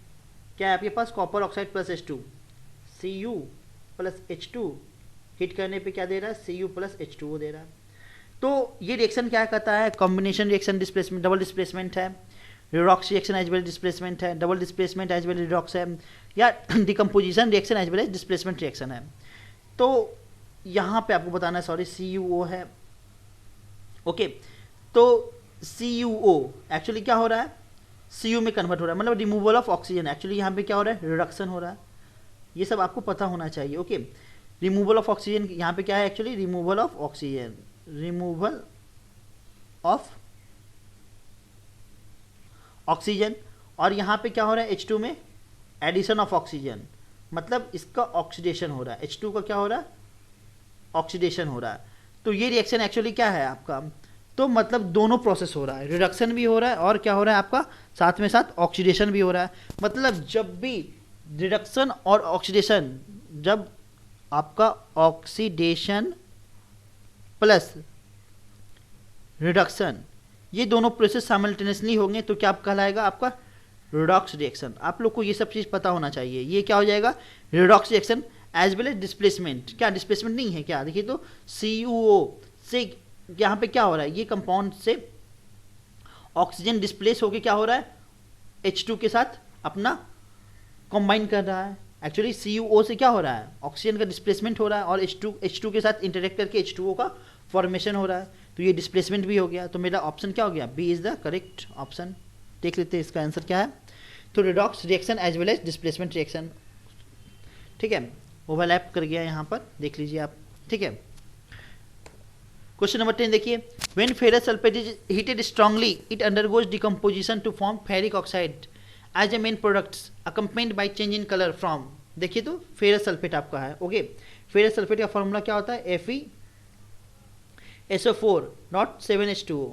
क्या है आपके पास, copper oxide plus H2, Cu plus H2 heat करने पे क्या दे रहा है, Cu प्लस H2O दे रहा है। तो ये रिएक्शन क्या करता है, combination reaction, displacement double displacement है, redox reaction as well displacement है, double displacement as well redox है, या decomposition reaction as well as displacement reaction है। तो यहाँ पे आपको बताना है, सॉरी CuO है। ओके, तो CuO एक्चुअली क्या हो रहा है, Cu में कन्वर्ट हो रहा है, मतलब रिमूवल ऑफ ऑक्सीजन। एक्चुअली यहाँ पे क्या हो रहा है, रिडक्शन हो रहा है, ये सब आपको पता होना चाहिए। ओके, रिमूवल ऑफ ऑक्सीजन यहाँ पे क्या है, actually removal of oxygen, removal of oxygen. और यहाँ पे क्या हो रहा है, H2 में एडिशन ऑफ ऑक्सीजन, मतलब इसका ऑक्सीडेशन हो रहा है, H2 का क्या हो रहा है, ऑक्सीडेशन हो रहा है। तो ये रिएक्शन एक्चुअली क्या है आपका, तो मतलब दोनों प्रोसेस हो रहा है, रिडक्शन भी हो रहा है और क्या हो रहा है आपका साथ में साथ ऑक्सीडेशन भी हो रहा है। मतलब जब भी रिडक्शन और ऑक्सीडेशन, जब आपका ऑक्सीडेशन प्लस रिडक्शन ये दोनों प्रोसेस साइमल्टेनियसली होंगे तो क्या आप कहलाएगा, आपका रिडॉक्स रिएक्शन। आप लोग को ये सब चीज़ पता होना चाहिए। ये क्या हो जाएगा, redox reaction as well as displacement. क्या डिस्प्लेसमेंट नहीं है क्या, देखिए तो CuO से यहाँ पे क्या हो रहा है, ये कंपाउंड से ऑक्सीजन डिस्प्लेस होके क्या हो रहा है, H2 के साथ अपना कंबाइन कर रहा है। एक्चुअली CuO से क्या हो रहा है, ऑक्सीजन का डिस्प्लेसमेंट हो रहा है और H2 के साथ इंटरेक्ट करके H2O का फॉर्मेशन हो रहा है, तो ये डिस्प्लेसमेंट भी हो गया। तो मेरा ऑप्शन क्या हो गया, B is the correct option. देख लेते हैं इसका आंसर क्या है। तो redox reaction as well as displacement reaction, ठीक है, ओवरलैप कर गया यहाँ पर, देख लीजिए आप, ठीक है। क्वेश्चन नंबर 10 देखिए, when ferrous sulphate is heated strongly it undergoes decomposition to form ferric oxide as a main products accompanied by change in colour from. देखिए तो फेरस सल्फेट आपका है। ओके, फेरस सल्फेट का फॉर्मूला क्या होता है, FeSO4.7H2O,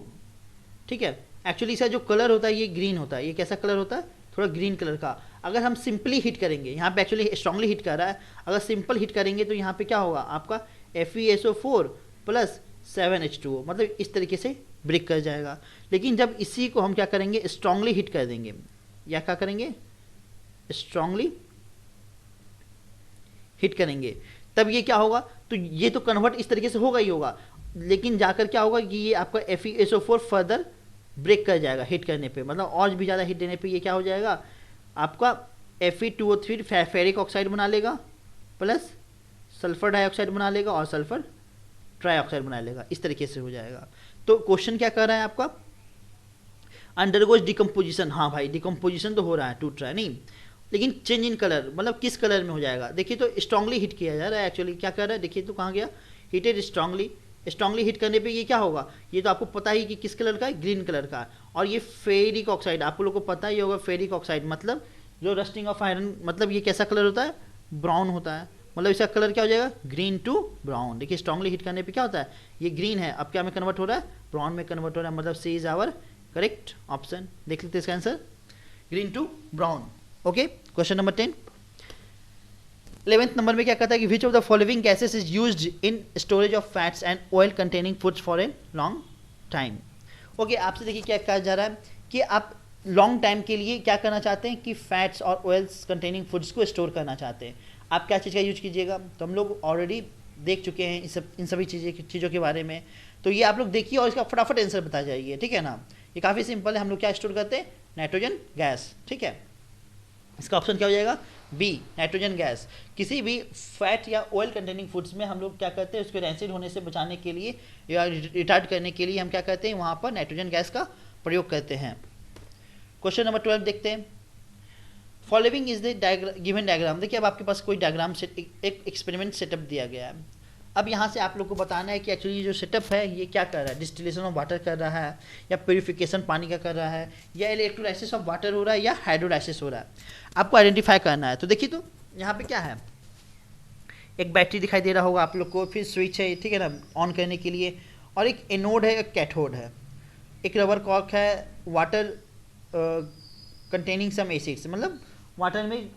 ठीक है। एक्चुअली इसका जो कलर होता है ये ग्रीन होता है। ये कैसा कलर होता है, थोड़ा ग्रीन कलर का। अगर हम सिंपली हिट करेंगे, यहाँ पे एक्चुअली स्ट्रांगली हिट कर रहा है, अगर सिंपल हिट करेंगे तो यहाँ पे क्या होगा आपका FeSO4+7H2O, मतलब इस तरीके से ब्रेक कर जाएगा। लेकिन जब इसी को हम क्या करेंगे, स्ट्रांगली हिट कर देंगे, या क्या करेंगे, स्ट्रांगली हिट करेंगे, तब ये क्या होगा, तो ये तो कन्वर्ट इस तरीके से होगा ही होगा, लेकिन जाकर क्या होगा कि ये आपका FeSO4 फर्दर ब्रेक कर जाएगा हिट करने पे, मतलब और भी ज़्यादा हिट देने पे ये क्या हो जाएगा आपका Fe2O3 फेरिक ऑक्साइड बना लेगा प्लस सल्फर डाइऑक्साइड बना लेगा और सल्फर ट्राइऑक्साइड बना लेगा, इस तरीके से हो जाएगा। तो क्वेश्चन क्या कर रहा है आपका, अंडरगोज डिकम्पोजिशन। हाँ भाई, डिकम्पोजिशन तो हो रहा है, टूट रहा है नहीं, लेकिन चेंज इन कलर, मतलब किस कलर में हो जाएगा। देखिए तो स्ट्रांगली हिट किया जा रहा है, एक्चुअली क्या कर रहा है, देखिए तो कहाँ गया, हीटेड स्ट्रांगली। स्ट्रांगली हिट करने पे ये क्या होगा, ये तो आपको पता ही कि किस कलर का है, ग्रीन कलर का। और ये फेरिक ऑक्साइड, आप लोगों को पता ही होगा, फेरिक ऑक्साइड मतलब जो रस्टिंग ऑफ आयरन, मतलब ये कैसा कलर होता है, ब्राउन होता है, मतलब इसका कलर क्या हो जाएगा, ग्रीन टू ब्राउन। देखिए स्ट्रांगली हिट करने पे क्या होता है, ये ग्रीन है, अब क्या में कन्वर्ट हो रहा है, ब्राउन में कन्वर्ट हो रहा है, मतलब C is our correct option. देख लेते हैं इसका answer. Green to brown. Okay, question number 10। 11th number में क्या कहता है कि which of the following gases is used in storage of fats and oil containing foods for a long time. Okay, आपसे देखिए क्या कहा जा रहा है कि आप लॉन्ग टाइम के लिए क्या करना चाहते हैं कि फैट्स और ऑयल्स कंटेनिंग फूड्स को स्टोर करना चाहते हैं। आप क्या चीज़ का यूज कीजिएगा, तो हम लोग ऑलरेडी देख चुके हैं इन सभी चीज़ों के बारे में, तो ये आप लोग देखिए और इसका फटाफट आंसर बता जाइए, ठीक है ना। ये काफ़ी सिंपल है, हम लोग क्या स्टोर करते हैं, नाइट्रोजन गैस, ठीक है। इसका ऑप्शन क्या हो जाएगा, बी, नाइट्रोजन गैस। किसी भी फैट या ऑयल कंटेनिंग फूड्स में हम लोग क्या करते हैं, उसके रैंसिड होने से बचाने के लिए या रिटार्ड करने के लिए हम क्या करते हैं, वहाँ पर नाइट्रोजन गैस का प्रयोग करते हैं। क्वेश्चन नंबर 12 देखते हैं। Following is the given diagram. देखिए अब आपके पास कोई डायग्राम से एक एक्सपेरिमेंट सेटअप दिया गया है। अब यहाँ से आप लोग को बताना है कि एक्चुअली जो सेटअप है ये क्या कर रहा है, डिस्टिलेशन ऑफ वाटर कर रहा है या प्योरिफिकेशन पानी का कर रहा है या इलेक्ट्रोलाइसिस ऑफ वाटर हो रहा है या हाइड्रोलाइसिस हो रहा है, आपको आइडेंटिफाई करना है। तो देखिए तो यहाँ पे क्या है, एक बैटरी दिखाई दे रहा होगा आप लोग को, फिर स्विच है, ठीक है ना, ऑन करने के लिए, और एक एनोड है, एक कैथोड है, एक रबर कॉर्क है, वाटर कंटेनिंग सम एसिड्स, मतलब वाटर में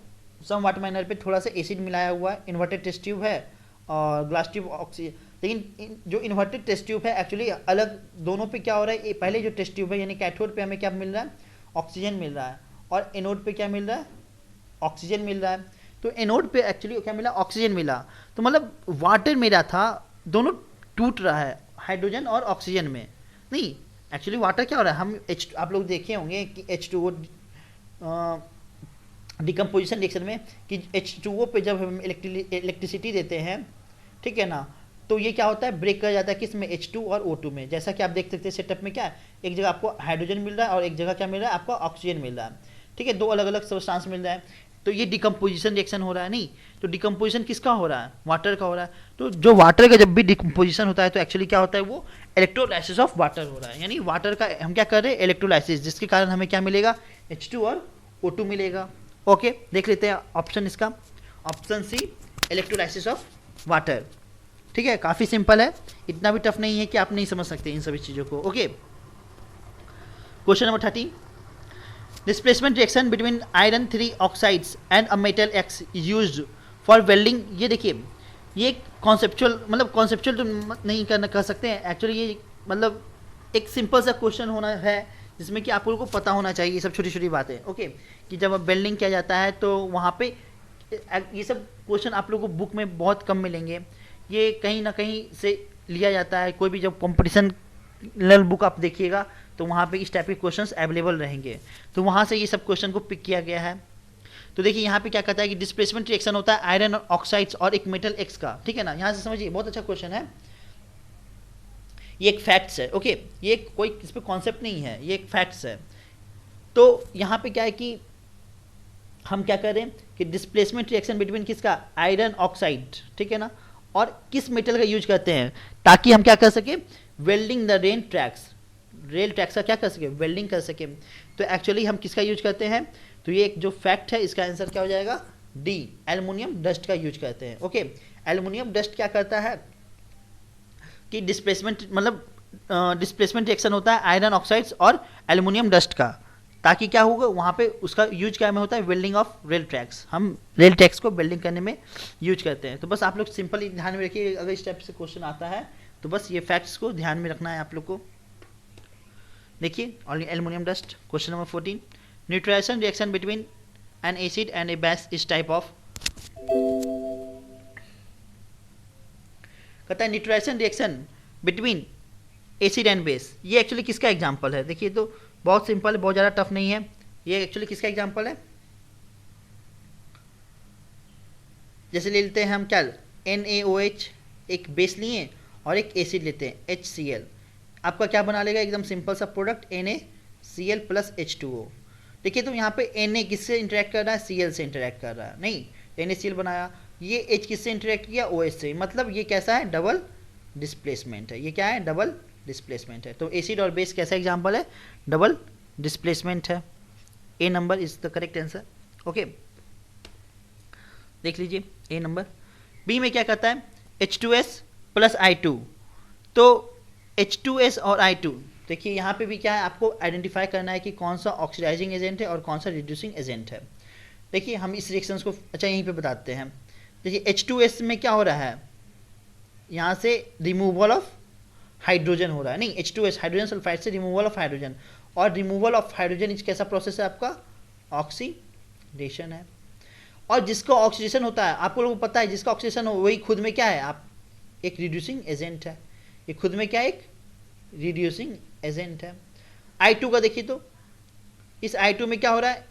सम वाटर माइनर पे थोड़ा सा एसिड मिलाया हुआ है, इन्वर्टेड टेस्ट ट्यूब है और ग्लास ट्यूब ऑक्सीजन। लेकिन जो इन्वर्टेड टेस्ट ट्यूब है एक्चुअली अलग, दोनों पे क्या हो रहा है, पहले जो टेस्ट ट्यूब है यानी कैथोड पे हमें क्या मिल रहा है, ऑक्सीजन मिल रहा है, और एनोड पे क्या मिल रहा है, ऑक्सीजन मिल रहा है। तो एनोड पे एक्चुअली क्या मिला, ऑक्सीजन मिला, तो मतलब वाटर मेरा था, दोनों टूट रहा है हाइड्रोजन और ऑक्सीजन में। नहीं, एक्चुअली वाटर क्या हो रहा है, हम आप लोग देखे होंगे कि H2O डिकम्पोजिशन रिएक्शन में कि H2O पे जब हम इलेक्ट्रिसिटी देते हैं, ठीक है ना, तो ये क्या होता है, ब्रेक कर जाता है किस में, H2 और O2 में। जैसा कि आप देख सकते हैं सेटअप में क्या है, एक जगह आपको हाइड्रोजन मिल रहा है और एक जगह क्या मिल रहा है, आपको ऑक्सीजन मिल रहा है, ठीक है, दो अलग अलग सब्सटेंस मिल रहा है। तो ये डिकम्पोजिशन रिएक्शन हो रहा है। नहीं, तो डिकम्पोजिशन किसका हो रहा है, वाटर का हो रहा है। तो जो वाटर का जब भी डिकम्पोजिशन होता है तो एक्चुअली क्या होता है, वो इलेक्ट्रोलाइसिस ऑफ वाटर हो रहा है, यानी वाटर का हम क्या कर रहे हैं, इलेक्ट्रोलाइसिस, जिसके कारण हमें क्या मिलेगा, H2 और O2 मिलेगा। ओके, देख लेते हैं ऑप्शन इसका, option C, electrolysis of water. ठीक है, काफ़ी सिंपल है, इतना भी टफ नहीं है कि आप नहीं समझ सकते इन सभी चीज़ों को। Okay, question number 13, displacement reaction between iron 3 oxides and a metal X used for welding. ये देखिए, ये कॉन्सेप्चुअल, मतलब कॉन्सेप्चुअल तो नहीं कर सकते हैं एक्चुअली, ये मतलब एक सिंपल सा क्वेश्चन होना है जिसमें कि आप लोगों को पता होना चाहिए ये सब छोटी छोटी बातें। ओके, कि जब वेल्डिंग किया जाता है तो वहाँ पे ये सब क्वेश्चन आप लोगों को बुक में बहुत कम मिलेंगे, ये कहीं ना कहीं से लिया जाता है। कोई भी जब कंपटीशन बुक आप देखिएगा तो वहाँ पे इस टाइप के क्वेश्चंस अवेलेबल रहेंगे, तो वहाँ से ये सब क्वेश्चन को पिक किया गया है। तो देखिए यहाँ पे क्या कहता है कि डिस्प्लेसमेंट रिएक्शन होता है आयरन ऑक्साइड्स और एक मेटल X का, ठीक है ना। यहाँ से समझिए, बहुत अच्छा क्वेश्चन है, ये एक फैक्ट्स है। ओके, ये कोई इस पर कॉन्सेप्ट नहीं है, ये एक फैक्ट्स है। तो यहाँ पे क्या है कि हम क्या करें कि डिस्प्लेसमेंट रिएक्शन बिटवीन किसका, आयरन ऑक्साइड, ठीक है ना, और किस मेटल का यूज करते हैं ताकि हम क्या कर सके, वेल्डिंग द रेल ट्रैक्स का क्या कर सके, वेल्डिंग कर सके। तो एक्चुअली हम किसका यूज करते हैं, तो ये एक जो फैक्ट है इसका आंसर क्या हो जाएगा, डी, एल्युमिनियम डस्ट का यूज करते हैं। ओके, एल्युमिनियम डस्ट क्या करता है कि डिस्प्लेसमेंट, मतलब डिस्प्लेसमेंट रिएक्शन होता है आयरन ऑक्साइड्स और एल्युमिनियम डस्ट का, ताकि क्या होगा वहाँ पे उसका यूज क्या में होता है, वेल्डिंग ऑफ रेल ट्रैक्स, हम रेल ट्रैक्स को वेल्डिंग करने में यूज करते हैं। तो बस आप लोग सिंपली ध्यान में रखिए, अगर इस टाइप से क्वेश्चन आता है तो बस ये फैक्ट्स को ध्यान में रखना है आप लोग को। देखिए, only aluminium dust. Question number 14, neutralisation reaction between an acid and a base is type of. कहता है neutralisation reaction between acid and base, ये एक्चुअली किसका एग्जांपल है। देखिए तो बहुत सिंपल है, बहुत ज़्यादा टफ नहीं है, ये एक्चुअली किसका एग्जांपल है। जैसे ले लेते हैं हम क्या, NaOH, एक बेस लिए और एक एसिड लेते हैं HCl, आपका क्या बना लेगा, एकदम सिंपल सा प्रोडक्ट NaCl प्लस H2O। देखिए तो यहाँ पे Na किससे इंटरेक्ट कर रहा है, Cl से इंटरेक्ट कर रहा है, नहीं NaCl बनाया, ये H किससे इंटरेक्ट किया, OH से, मतलब ये कैसा है, डबल डिस्प्लेसमेंट है। ये क्या है, डबल डिस्प्लेसमेंट है। तो एसिड और बेस कैसा एग्जांपल है, डबल डिस्प्लेसमेंट है। A number is the correct answer. Okay, देख लीजिए ए नंबर। बी में क्या कहता है, H2S प्लस I2, तो H2S और I2 देखिए यहाँ पे भी क्या है, आपको आइडेंटिफाई करना है कि कौन सा ऑक्सीडाइजिंग एजेंट है और कौन सा रिड्यूसिंग एजेंट है। देखिए हम इस रिएक्शंस को अच्छा यहीं पे बताते हैं। देखिए H2S में क्या हो रहा है, यहाँ से रिमूवल ऑफ हाइड्रोजन हो रहा है, नहीं H2S हाइड्रोजन सल्फाइड से रिमूवल ऑफ हाइड्रोजन, और रिमूवल ऑफ हाइड्रोजन इस कैसा प्रोसेस है आपका, ऑक्सीडेशन है। और जिसका ऑक्सीडेशन होता है, आप लोगों को पता है जिसका ऑक्सीडेशन हो वही खुद में क्या है, आप एक रिड्यूसिंग एजेंट है, ये खुद में क्या है, एक रिड्यूसिंग एजेंट है। I2 का देखिए तो इस I2 में क्या हो रहा है,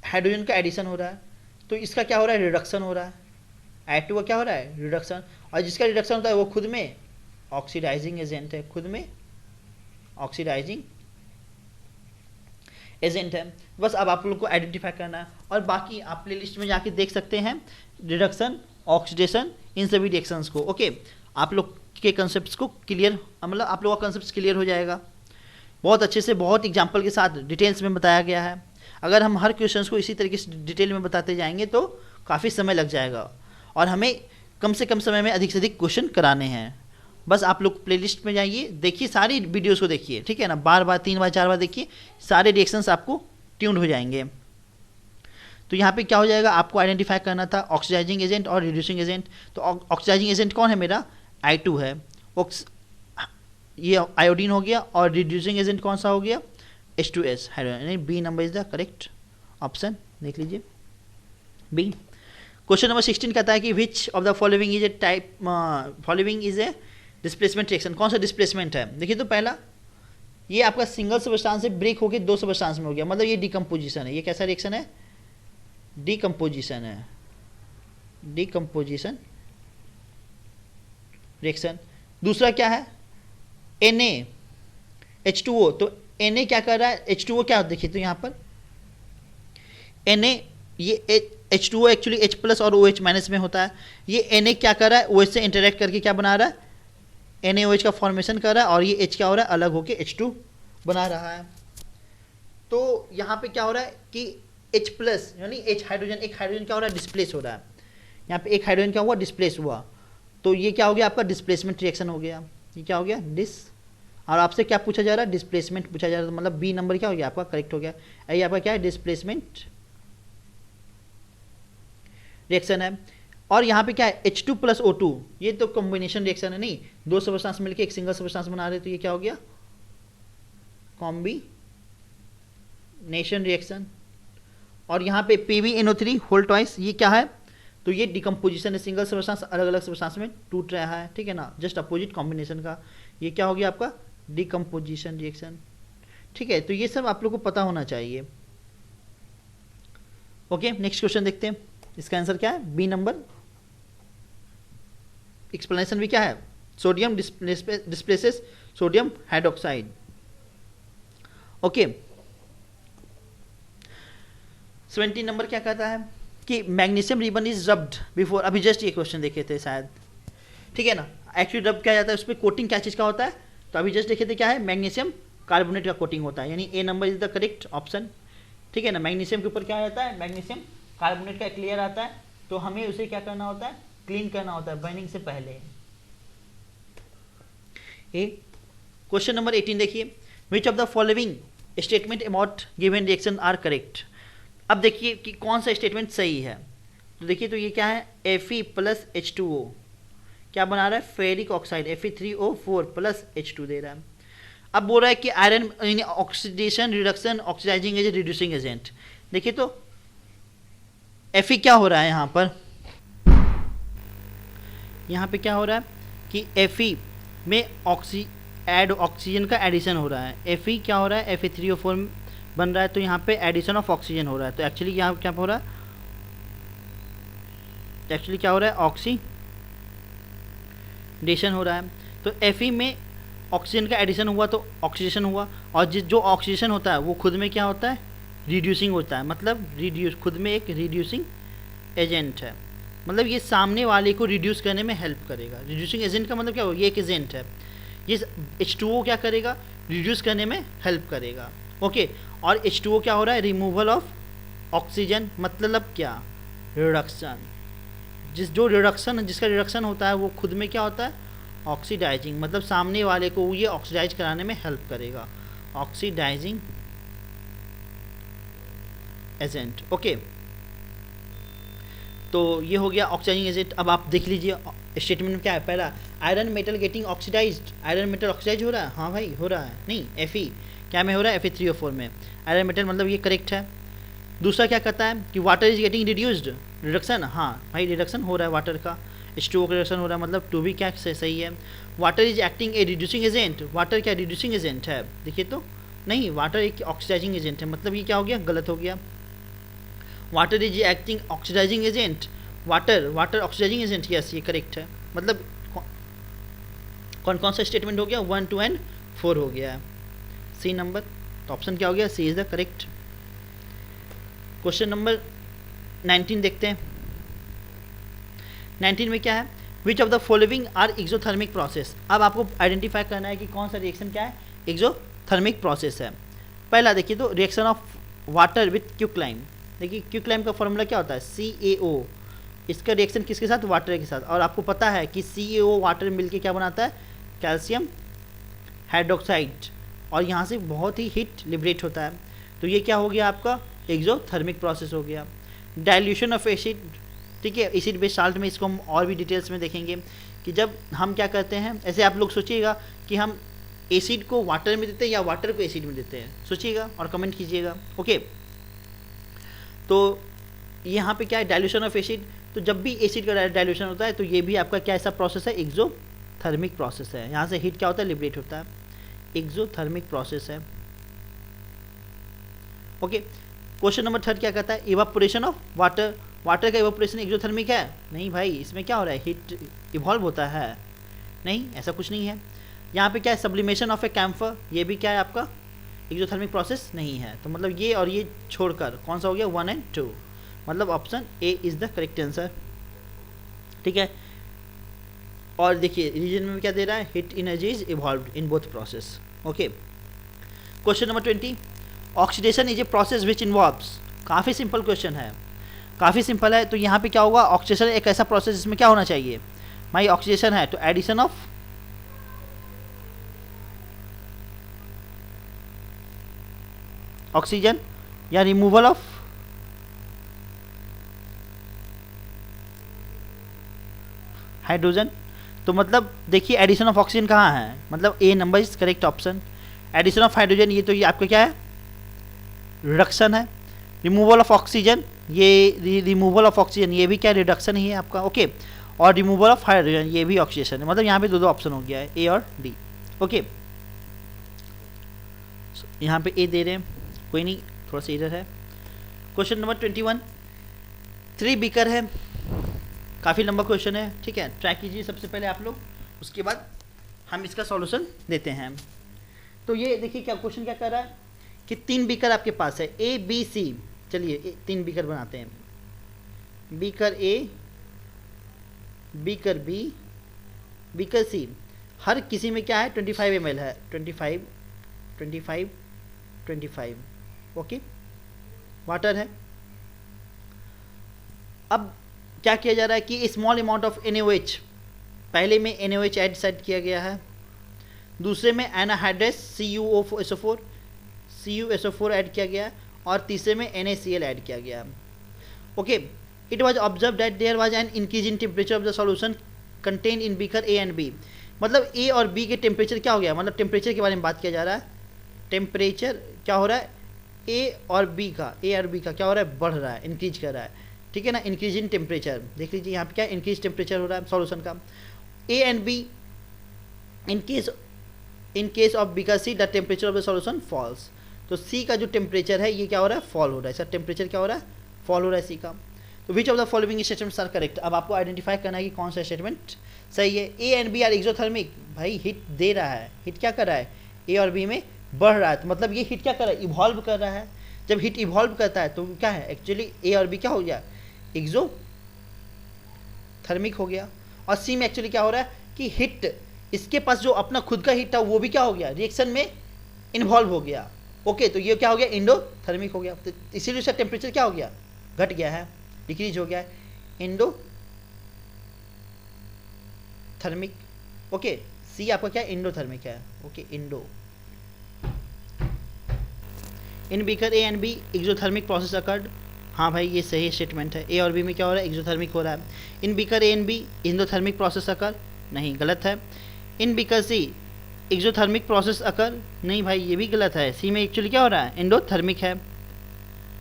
हाइड्रोजन का एडिशन हो रहा है, तो इसका क्या हो रहा है, रिडक्शन हो रहा है। I2 का क्या हो रहा है, रिडक्शन, और जिसका रिडक्शन होता है वो खुद में ऑक्सीडाइजिंग एजेंट है, खुद में ऑक्सीडाइजिंग एजेंट है। बस अब आप लोग को आइडेंटिफाई करना है, और बाकी आप प्लेलिस्ट में जाके देख सकते हैं रिडक्शन, ऑक्सीडेशन, इन सभी रिएक्शंस को। ओके, आप लोग के कंसेप्ट को क्लियर, मतलब आप लोगों का कंसेप्ट क्लियर हो जाएगा। बहुत अच्छे से, बहुत एग्जाम्पल के साथ डिटेल्स में बताया गया है। अगर हम हर क्वेश्चंस को इसी तरीके से डिटेल में बताते जाएंगे तो काफ़ी समय लग जाएगा, और हमें कम से कम समय में अधिक से अधिक क्वेश्चन कराने हैं। बस आप लोग प्लेलिस्ट में जाइए, देखिए सारी वीडियोस को देखिए, ठीक है ना, बार बार 3 बार 4 बार देखिए, सारे रिएक्शंस आपको ट्यून्ड हो जाएंगे। तो यहाँ पे क्या हो जाएगा, आपको आइडेंटिफाई करना था ऑक्सीडाइजिंग एजेंट और रिड्यूसिंग एजेंट। तो ऑक्सीडाइजिंग एजेंट कौन है, मेरा I2 है, ये आयोडीन हो गया, और रिड्यूसिंग एजेंट कौन सा हो गया, H2S hydrogen. B number is the correct option, देख लीजिए बी। क्वेश्चन नंबर 16 कहता है कि which of the following is a type, following is a displacement reaction, कौन सा डिस्प्लेसमेंट है। देखिए तो पहला, ये आपका सिंगल सब्सटेंस से ब्रेक होकर 2 सब्सटेंस में हो गया, मतलब ये डिकम्पोजिशन है। ये कैसा रिएक्शन है, डिकम्पोजिशन है, डिकम्पोजिशन रिएक्शन। दूसरा क्या है, Na H2O, तो Na क्या कर रहा है, H2O क्या, देखिए तो यहाँ पर Na, ये H2O एक्चुअली H प्लस और OH माइनस में होता है। ये Na क्या कर रहा है, OH से इंटरेक्ट करके क्या बना रहा है, NaOH का फॉर्मेशन कर रहा है, और ये H क्या हो रहा है, अलग होके H2 बना रहा है। तो यहाँ पे क्या हो रहा है कि H प्लस यानी H हाइड्रोजन, एक हाइड्रोजन क्या हो रहा है, डिस्प्लेस हो रहा है। यहाँ पे एक हाइड्रोजन क्या हुआ, डिस्प्लेस हुआ, तो ये क्या हो गया, आपका डिस्प्लेसमेंट रिएक्शन हो गया। ये क्या हो गया, और आपसे क्या पूछा जा रहा है, डिस्प्लेसमेंट पूछा जा रहा है, मतलब बी नंबर क्या हो गया आपका, करेक्ट हो गया। ये आपका क्या है, डिस्प्लेसमेंट रिएक्शन है। और यहाँ पे क्या है, H2 प्लस O2, ये तो कॉम्बिनेशन रिएक्शन है, नहीं 2 सब्सटेंस मिलकर एक सिंगल सब्सटेंस बना रहे, तो ये क्या हो गया, कॉम्बिनेशन रिएक्शन। और यहाँ पे PbNO3 होल ट्वाइस, ये क्या है, तो ये डिकम्पोजिशन है, सिंगल सब्सटेंस अलग अलग सब्सटेंस में टूट रहा है, ठीक है ना, जस्ट अपोजिट कॉम्बिनेशन का। ये क्या हो गया आपका, डिकम्पोजिशन रिएक्शन, ठीक है। तो ये सब आप लोग को पता होना चाहिए। ओके, नेक्स्ट क्वेश्चन देखते हैं, इसका आंसर क्या है, बी नंबर। एक्सप्लेनेशन भी क्या है, sodium displaces sodium hydroxide. Okay, 17 number क्या कहता है कि magnesium ribbon is rubbed before, अभी जस्ट ये क्वेश्चन देखे थे शायद, ठीक है ना। एक्चुअली रब क्या जाता है, उस पर कोटिंग क्या चीज़ का होता है, तो अभी जस्ट देखे थे क्या है, मैग्नीशियम कार्बोनेट का कोटिंग होता है, यानी A number is the correct option, ठीक है ना। मैग्नीशियम के ऊपर क्या आता है, मैग्नीशियम कार्बोनेट का क्लियर आता है, तो हमें उसे क्या करना होता है, क्लीन करना होता है बर्निंग से पहले। ए क्वेश्चन नंबर 18 देखिए, which of the following statement about given reaction are correct. अब देखिए कि कौन सा स्टेटमेंट सही है, तो देखिए तो ये क्या है, Fe प्लस H2O क्या बना रहा है, ferric oxide Fe3O4 plus H2 दे रहा है। अब बोल रहा है कि आयरन यानी oxidation, reduction, oxidising agent, reducing agent. देखिए तो Fe क्या हो रहा है यहाँ पर, यहाँ पे क्या हो रहा है कि Fe में ऑक्सीजन का एडिशन हो रहा है। Fe क्या हो रहा है, Fe3O4 बन रहा है, तो यहाँ पे एडिशन ऑफ ऑक्सीजन हो रहा है। तो एक्चुअली यहाँ क्या हो रहा है, एक्चुअली क्या हो रहा है, ऑक्सीडेशन हो रहा है। तो Fe में ऑक्सीजन का एडिशन हुआ तो ऑक्सीडेशन हुआ, और जो ऑक्सीडेशन होता है वो खुद में क्या होता है, रिड्यूसिंग होता है, मतलब रिड्यूस खुद में एक रिड्यूसिंग एजेंट है, मतलब ये सामने वाले को रिड्यूस करने में हेल्प करेगा। रिड्यूसिंग एजेंट का मतलब क्या हो, ये एक एजेंट है, ये H2O क्या करेगा, रिड्यूस करने में हेल्प करेगा। ओके, और H2O क्या हो रहा है, रिमूवल ऑफ ऑक्सीजन, मतलब क्या, रिडक्शन। जिसका रिडक्शन होता है वो खुद में क्या होता है, ऑक्सीडाइजिंग, मतलब सामने वाले को ये ऑक्सीडाइज कराने में हेल्प करेगा। Oxidising agent. ओके, तो ये हो गया ऑक्सीडाइजिंग एजेंट। अब आप देख लीजिए स्टेटमेंट में क्या है। पहला, iron metal getting oxidised, iron metal oxidise हो रहा है, हाँ भाई हो रहा है, नहीं Fe क्या में हो रहा है, Fe3O4 में आयरन मेटल, मतलब ये करेक्ट है। दूसरा क्या कहता है कि water is getting reduced, reduction, हाँ भाई रिडक्शन हो रहा है वाटर का, H2O का रिडक्शन हो रहा है, मतलब टू भी क्या सही है। Water is acting a reducing agent, water क्या रिड्यूसिंग एजेंट है, देखिए तो नहीं, वाटर एक ऑक्सीडाइजिंग एजेंट है, मतलब ये क्या हो गया, गलत हो गया। Water is acting oxidising agent, water oxidising agent, yes ये करेक्ट है। मतलब कौन कौन सा स्टेटमेंट हो गया, 1, 2 एंड 4 हो गया है, सी नंबर। तो ऑप्शन क्या हो गया, C is the correct. Question number 19 देखते हैं। 19 में क्या है, which of the following are exothermic process. अब आपको आइडेंटिफाई करना है कि कौन सा रिएक्शन क्या है, एक्सोथर्मिक प्रोसेस है। पहला देखिए तो reaction of water with quicklime, देखिए क्विकलाइम का फॉर्मूला क्या होता है, CaO, इसका रिएक्शन किसके साथ, वाटर के साथ। और आपको पता है कि CaO वाटर मिलके क्या बनाता है, कैल्शियम हाइड्रोक्साइड, और यहाँ से बहुत ही हीट लिबरेट होता है। तो ये क्या हो गया आपका, एक्सोथर्मिक प्रोसेस हो गया। डाइल्यूशन ऑफ एसिड, ठीक है, एसिड बेस्ड साल्ट में इसको हम और भी डिटेल्स में देखेंगे कि जब हम क्या करते हैं, ऐसे आप लोग सोचिएगा कि हम एसिड को वाटर में देते हैं या वाटर को एसिड में देते हैं, सोचिएगा और कमेंट कीजिएगा। ओके, तो यहाँ पे क्या है, डाइल्यूशन ऑफ एसिड, तो जब भी एसिड का डाइल्यूशन होता है तो ये भी आपका क्या ऐसा प्रोसेस है, एक्सोथर्मिक प्रोसेस है। यहाँ से हीट क्या होता है, लिबरेट होता है, एक्सोथर्मिक प्रोसेस है। ओके, क्वेश्चन नंबर 3 क्या कहता है, इवापोरेशन ऑफ वाटर, वाटर का इवापोरेशन एक्सोथर्मिक है, नहीं भाई, इसमें क्या हो रहा है, हीट इवॉल्व होता है, नहीं ऐसा कुछ नहीं है। यहाँ पे क्या है, सब्लिमेशन ऑफ ए कैम्फर, ये भी क्या है आपका एक्सोथर्मिक प्रोसेस नहीं है। तो मतलब ये और ये छोड़कर कौन सा हो गया, 1 एंड 2, मतलब option A is the correct answer, ठीक है। और देखिए रीजन में क्या दे रहा है, heat energy is evolved in both process. Okay, question number 20, oxidation is a process which involves, काफ़ी सिंपल क्वेश्चन है, काफ़ी सिंपल है। तो यहाँ पे क्या होगा, ऑक्सीडेशन एक ऐसा प्रोसेस जिसमें क्या होना चाहिए भाई, ऑक्सीडेशन है तो एडिशन ऑफ ऑक्सीजन या रिमूवल ऑफ हाइड्रोजन। तो मतलब देखिए एडिशन ऑफ ऑक्सीजन कहाँ है, मतलब A number is correct option. Addition of hydrogen, ये तो ये आपका क्या है, रिडक्शन है। रिमूवल ऑफ ऑक्सीजन, ये रिमूवल ऑफ ऑक्सीजन, ये भी क्या रिडक्शन ही है आपका। ओके, और रिमूवल ऑफ हाइड्रोजन, ये भी ऑक्सीडेशन है। मतलब यहाँ पे दो ऑप्शन हो गया है, ए और डी। ओके, यहाँ पे ए दे रहे हैं, कोई नहीं, थोड़ा सा इधर है। क्वेश्चन नंबर 21, 3 बीकर है, काफ़ी लंबा क्वेश्चन है, ठीक है, ट्राई कीजिए सबसे पहले आप लोग, उसके बाद हम इसका सॉल्यूशन देते हैं। तो ये देखिए क्या क्वेश्चन क्या कर रहा है कि 3 बीकर आपके पास है, ए बी सी, चलिए 3 बीकर बनाते हैं, beaker A, beaker B, beaker C, हर किसी में क्या है 25 ml है, 25 25 25, ओके, वाटर है। अब क्या किया जा रहा है कि स्मॉल अमाउंट ऑफ NaOH, पहले में NaOH ऐड सेट किया गया है, दूसरे में एनाहाइड्रस CuSO4 ऐड किया गया है, और तीसरे में NaCl ऐड किया गया है। Okay, it was observe that there was an increase in temperature of the solution contain in beaker A and B, मतलब ए और बी के टेम्परेचर क्या हो गया, मतलब टेम्परेचर के बारे में बात किया जा रहा है। टेम्परेचर क्या हो रहा है, ए और बी का क्या हो रहा है, बढ़ रहा है, इंक्रीज कर रहा है, ठीक है ना, इंक्रीज इन टेम्परेचर। देख लीजिए यहाँ पे क्या इंक्रीज टेम्परेचर हो रहा है सॉल्यूशन का। A and B, in case of beaker C the temperature of the solution falls, तो सी का जो टेम्परेचर है ये क्या हो रहा है, फॉल हो रहा है, सर टेम्परेचर क्या हो रहा है, फॉल हो रहा है सी का। तो which of the following statements are correct, अब आपको आइडेंटिफाई करना है कि कौन सा स्टेटमेंट सही है। A and B are exothermic, भाई हीट दे रहा है, हीट क्या कर रहा है, ए और बी में बढ़ रहा है, तो मतलब ये हीट क्या कर रहा है, इवॉल्व कर रहा है। जब हीट इवॉल्व करता है तो क्या है, एक्चुअली ए और बी क्या हो गया, एक्सोथर्मिक हो गया। और सी में एक्चुअली क्या हो रहा है कि हीट, इसके पास जो अपना खुद का हीट था वो भी क्या हो गया, रिएक्शन में इन्वॉल्व हो गया। ओके, तो ये क्या हो गया, इंडोथर्मिक हो गया, तो इसीलिए उसका टेम्परेचर क्या हो गया, घट गया है, डिक्रीज हो गया है, इंडोथर्मिक। ओके, सी आपका क्या इंडोथर्मिक है, okay Indo. In beaker A and be exothermic process occurred. हाँ भाई ये सही स्टेटमेंट है, ए और बी में क्या हो रहा है, एक्सोथर्मिक हो रहा है। In beaker A and B endothermic process occur, नहीं गलत है। In beaker C exothermic process occur, नहीं भाई ये भी गलत है, सी में एक्चुअली क्या हो रहा है, एंडोथर्मिक है।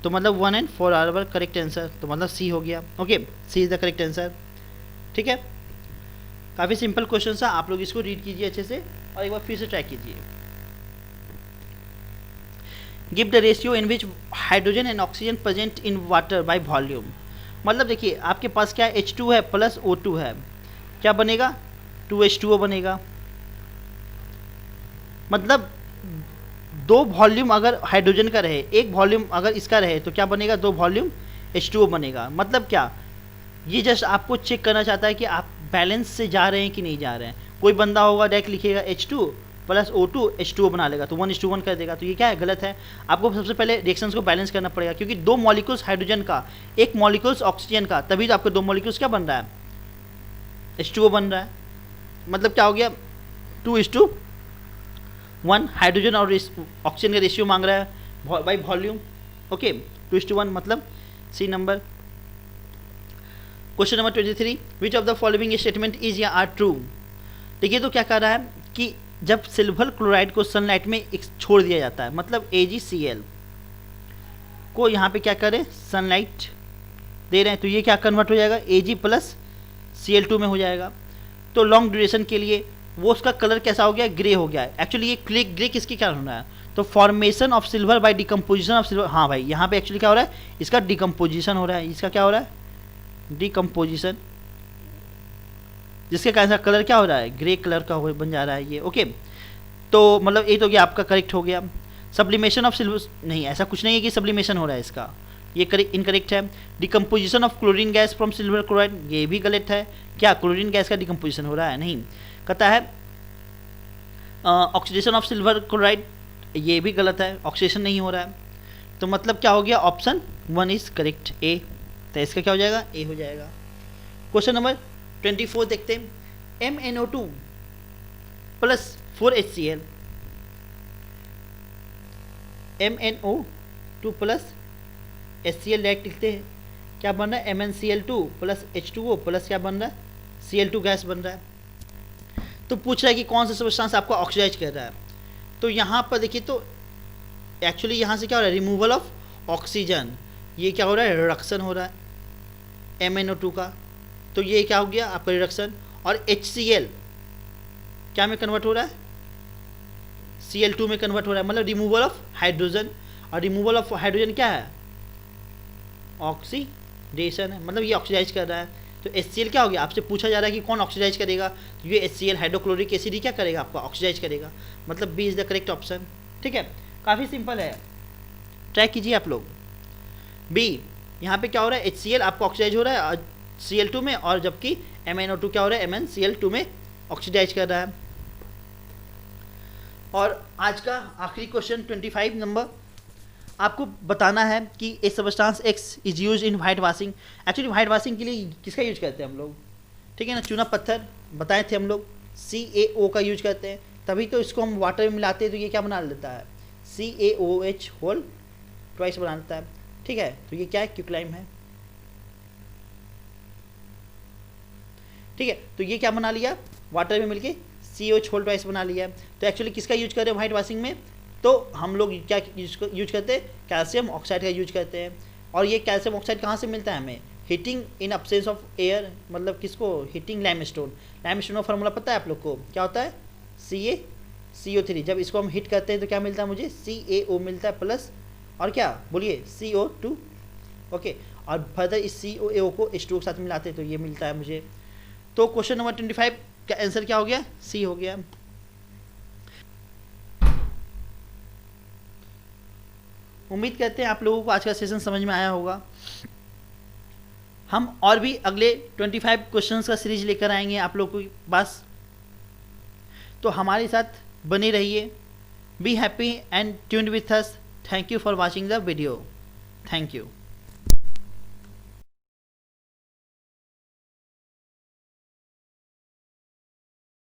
तो मतलब 1 and 4 are our correct answer, तो मतलब सी हो गया। Okay, C is the correct answer. ठीक है, काफ़ी सिंपल क्वेश्चन था, आप लोग इसको रीड कीजिए अच्छे से और एक बार फिर से ट्राई कीजिए। Give the ratio in which hydrogen and oxygen present in water by volume. मतलब देखिए आपके पास क्या है, H2 है प्लस O2 है, क्या बनेगा, 2H2O बनेगा। मतलब दो वॉल्यूम अगर हाइड्रोजन का रहे, एक वॉल्यूम अगर इसका रहे तो क्या बनेगा, दो वॉल्यूम H2O बनेगा। मतलब क्या, ये जस्ट आपको चेक करना चाहता है कि आप बैलेंस से जा रहे हैं कि नहीं जा रहे हैं। कोई बंदा होगा डायरेक्ट लिखेगा H2 प्लस O2 H2O बना लेगा तो 1:1 कर देगा, तो ये क्या है, गलत है। आपको सबसे पहले रिएक्शंस को बैलेंस करना पड़ेगा, क्योंकि दो मॉलिक्यूल्स हाइड्रोजन का, एक मॉलिक्यूल्स ऑक्सीजन का, तभी तो आपके दो मॉलिक्यूल्स क्या बन रहा है, H2O बन रहा है। मतलब क्या हो गया, 2:1 हाइड्रोजन और ऑक्सीजन का रेशियो मांग रहा है बाई वॉल्यूम। ओके, 2:1 मतलब C number. Question number 23, which of the following statement is या आर ट्रू। देखिए तो क्या कर रहा है कि जब सिल्वर क्लोराइड को सनलाइट में छोड़ दिया जाता है, मतलब AgCl को यहाँ पे क्या करें, सनलाइट दे रहे हैं, तो ये क्या कन्वर्ट हो जाएगा, Ag प्लस Cl2 में हो जाएगा। तो लॉन्ग ड्यूरेशन के लिए वो उसका कलर कैसा हो गया, ग्रे हो गया है। एक्चुअली ये ग्रे किसके कारण हो रहा है, तो formation of silver by decomposition of silver. हाँ भाई यहाँ पे एक्चुअली क्या हो रहा है, इसका डिकम्पोजिशन हो रहा है, इसका क्या हो रहा है, डिकम्पोजिशन, जिसके कारण इसका कलर क्या हो रहा है, ग्रे कलर का बन जा रहा है ये। ओके, तो मतलब ये तो गया आपका करेक्ट हो गया। सब्लिमेशन ऑफ सिल्वर, नहीं ऐसा कुछ नहीं है कि सब्लिमेशन हो रहा है इसका, ये करेक्ट इनकरेक्ट है। Decomposition of chlorine gas from silver chloride, ये भी गलत है। क्या क्लोरीन गैस का डिकम्पोजिशन हो रहा है, नहीं। कहता है ऑक्सीडेशन ऑफ सिल्वर क्लोराइड, ये भी गलत है, ऑक्सीडेशन नहीं हो रहा है। तो मतलब क्या हो गया, ऑप्शन 1 इज करेक्ट, ए। तो इसका क्या हो जाएगा, ए हो जाएगा। क्वेश्चन नंबर 24 देखते हैं, MnO2 plus 4HCl, MnO2 plus HCl direct लिखते हैं, क्या बन रहा है, MnCl2 प्लस H2O प्लस क्या बन रहा है, Cl2 गैस बन रहा है। तो पूछ रहा है कि कौन सा सब्सटेंस आपको ऑक्सीडाइज कर रहा है। तो यहाँ पर देखिए तो एक्चुअली यहाँ से क्या हो रहा है, रिमूवल ऑफ ऑक्सीजन, ये क्या हो रहा है, रिडक्शन हो रहा है MnO2 का, तो ये क्या हो गया आपका रिडक्शन। और HCl क्या में कन्वर्ट हो रहा है, Cl2 में कन्वर्ट हो रहा है, मतलब रिमूवल ऑफ हाइड्रोजन। और रिमूवल ऑफ हाइड्रोजन क्या है, ऑक्सीडेशन है, मतलब ये ऑक्सीडाइज कर रहा है। तो HCl क्या हो गया, आपसे पूछा जा रहा है कि कौन ऑक्सीडाइज करेगा, तो ये HCl हाइड्रोक्लोरिक एसिड ही क्या करेगा, आपका ऑक्सीडाइज करेगा। मतलब B is the correct option. ठीक है, काफ़ी सिंपल है, ट्राई कीजिए आप लोग। बी यहाँ पे क्या हो रहा है, HCl आपको ऑक्सीडाइज हो रहा है Cl2 में, और जबकि MnO2 क्या हो रहा है, MnCl2 में ऑक्सीडाइज कर रहा है। और आज का आखिरी क्वेश्चन 25 नंबर, आपको बताना है कि a substance X is use in white washing. Actually white washing के लिए किसका यूज करते हैं हम लोग, ठीक है ना, चूना पत्थर बताए थे हम लोग, CaO का यूज करते हैं, तभी तो इसको हम वाटर में मिलाते हैं तो ये क्या बना लेता है, CaOH होल ट्वाइस बना लेता है। ठीक है, तो ये क्या है, क्विकलाइम है। ठीक है, तो ये क्या बना लिया, वाटर में मिलके CaOH होल ट्वाइस बना लिया है। तो एक्चुअली किसका यूज कर रहे हैं वाइट वाशिंग में, तो हम लोग क्या यूज करते हैं, कैल्शियम ऑक्साइड का यूज करते हैं। और ये कैल्शियम ऑक्साइड कहाँ से मिलता है हमें, heating in absence of air, मतलब किसको, हीटिंग लाइमस्टोन। लाइमस्टोन का फॉर्मूला पता है आप लोग को, क्या होता है, CaCO3। जब इसको हम हीट करते हैं तो क्या मिलता है मुझे, CaO मिलता है प्लस, और क्या बोलिए, CO2। ओके, और फर्दर इस CaO को H2O के साथ मिलाते हैं तो ये मिलता है मुझे। तो क्वेश्चन नंबर 25 का आंसर क्या हो गया, सी हो गया। उम्मीद करते हैं आप लोगों को आज का सेशन समझ में आया होगा। हम और भी अगले 25 क्वेश्चंस का सीरीज लेकर आएंगे आप लोगों के पास, तो हमारे साथ बने रहिए। Be happy and tuned with us. Thank you for watching the video. Thank you.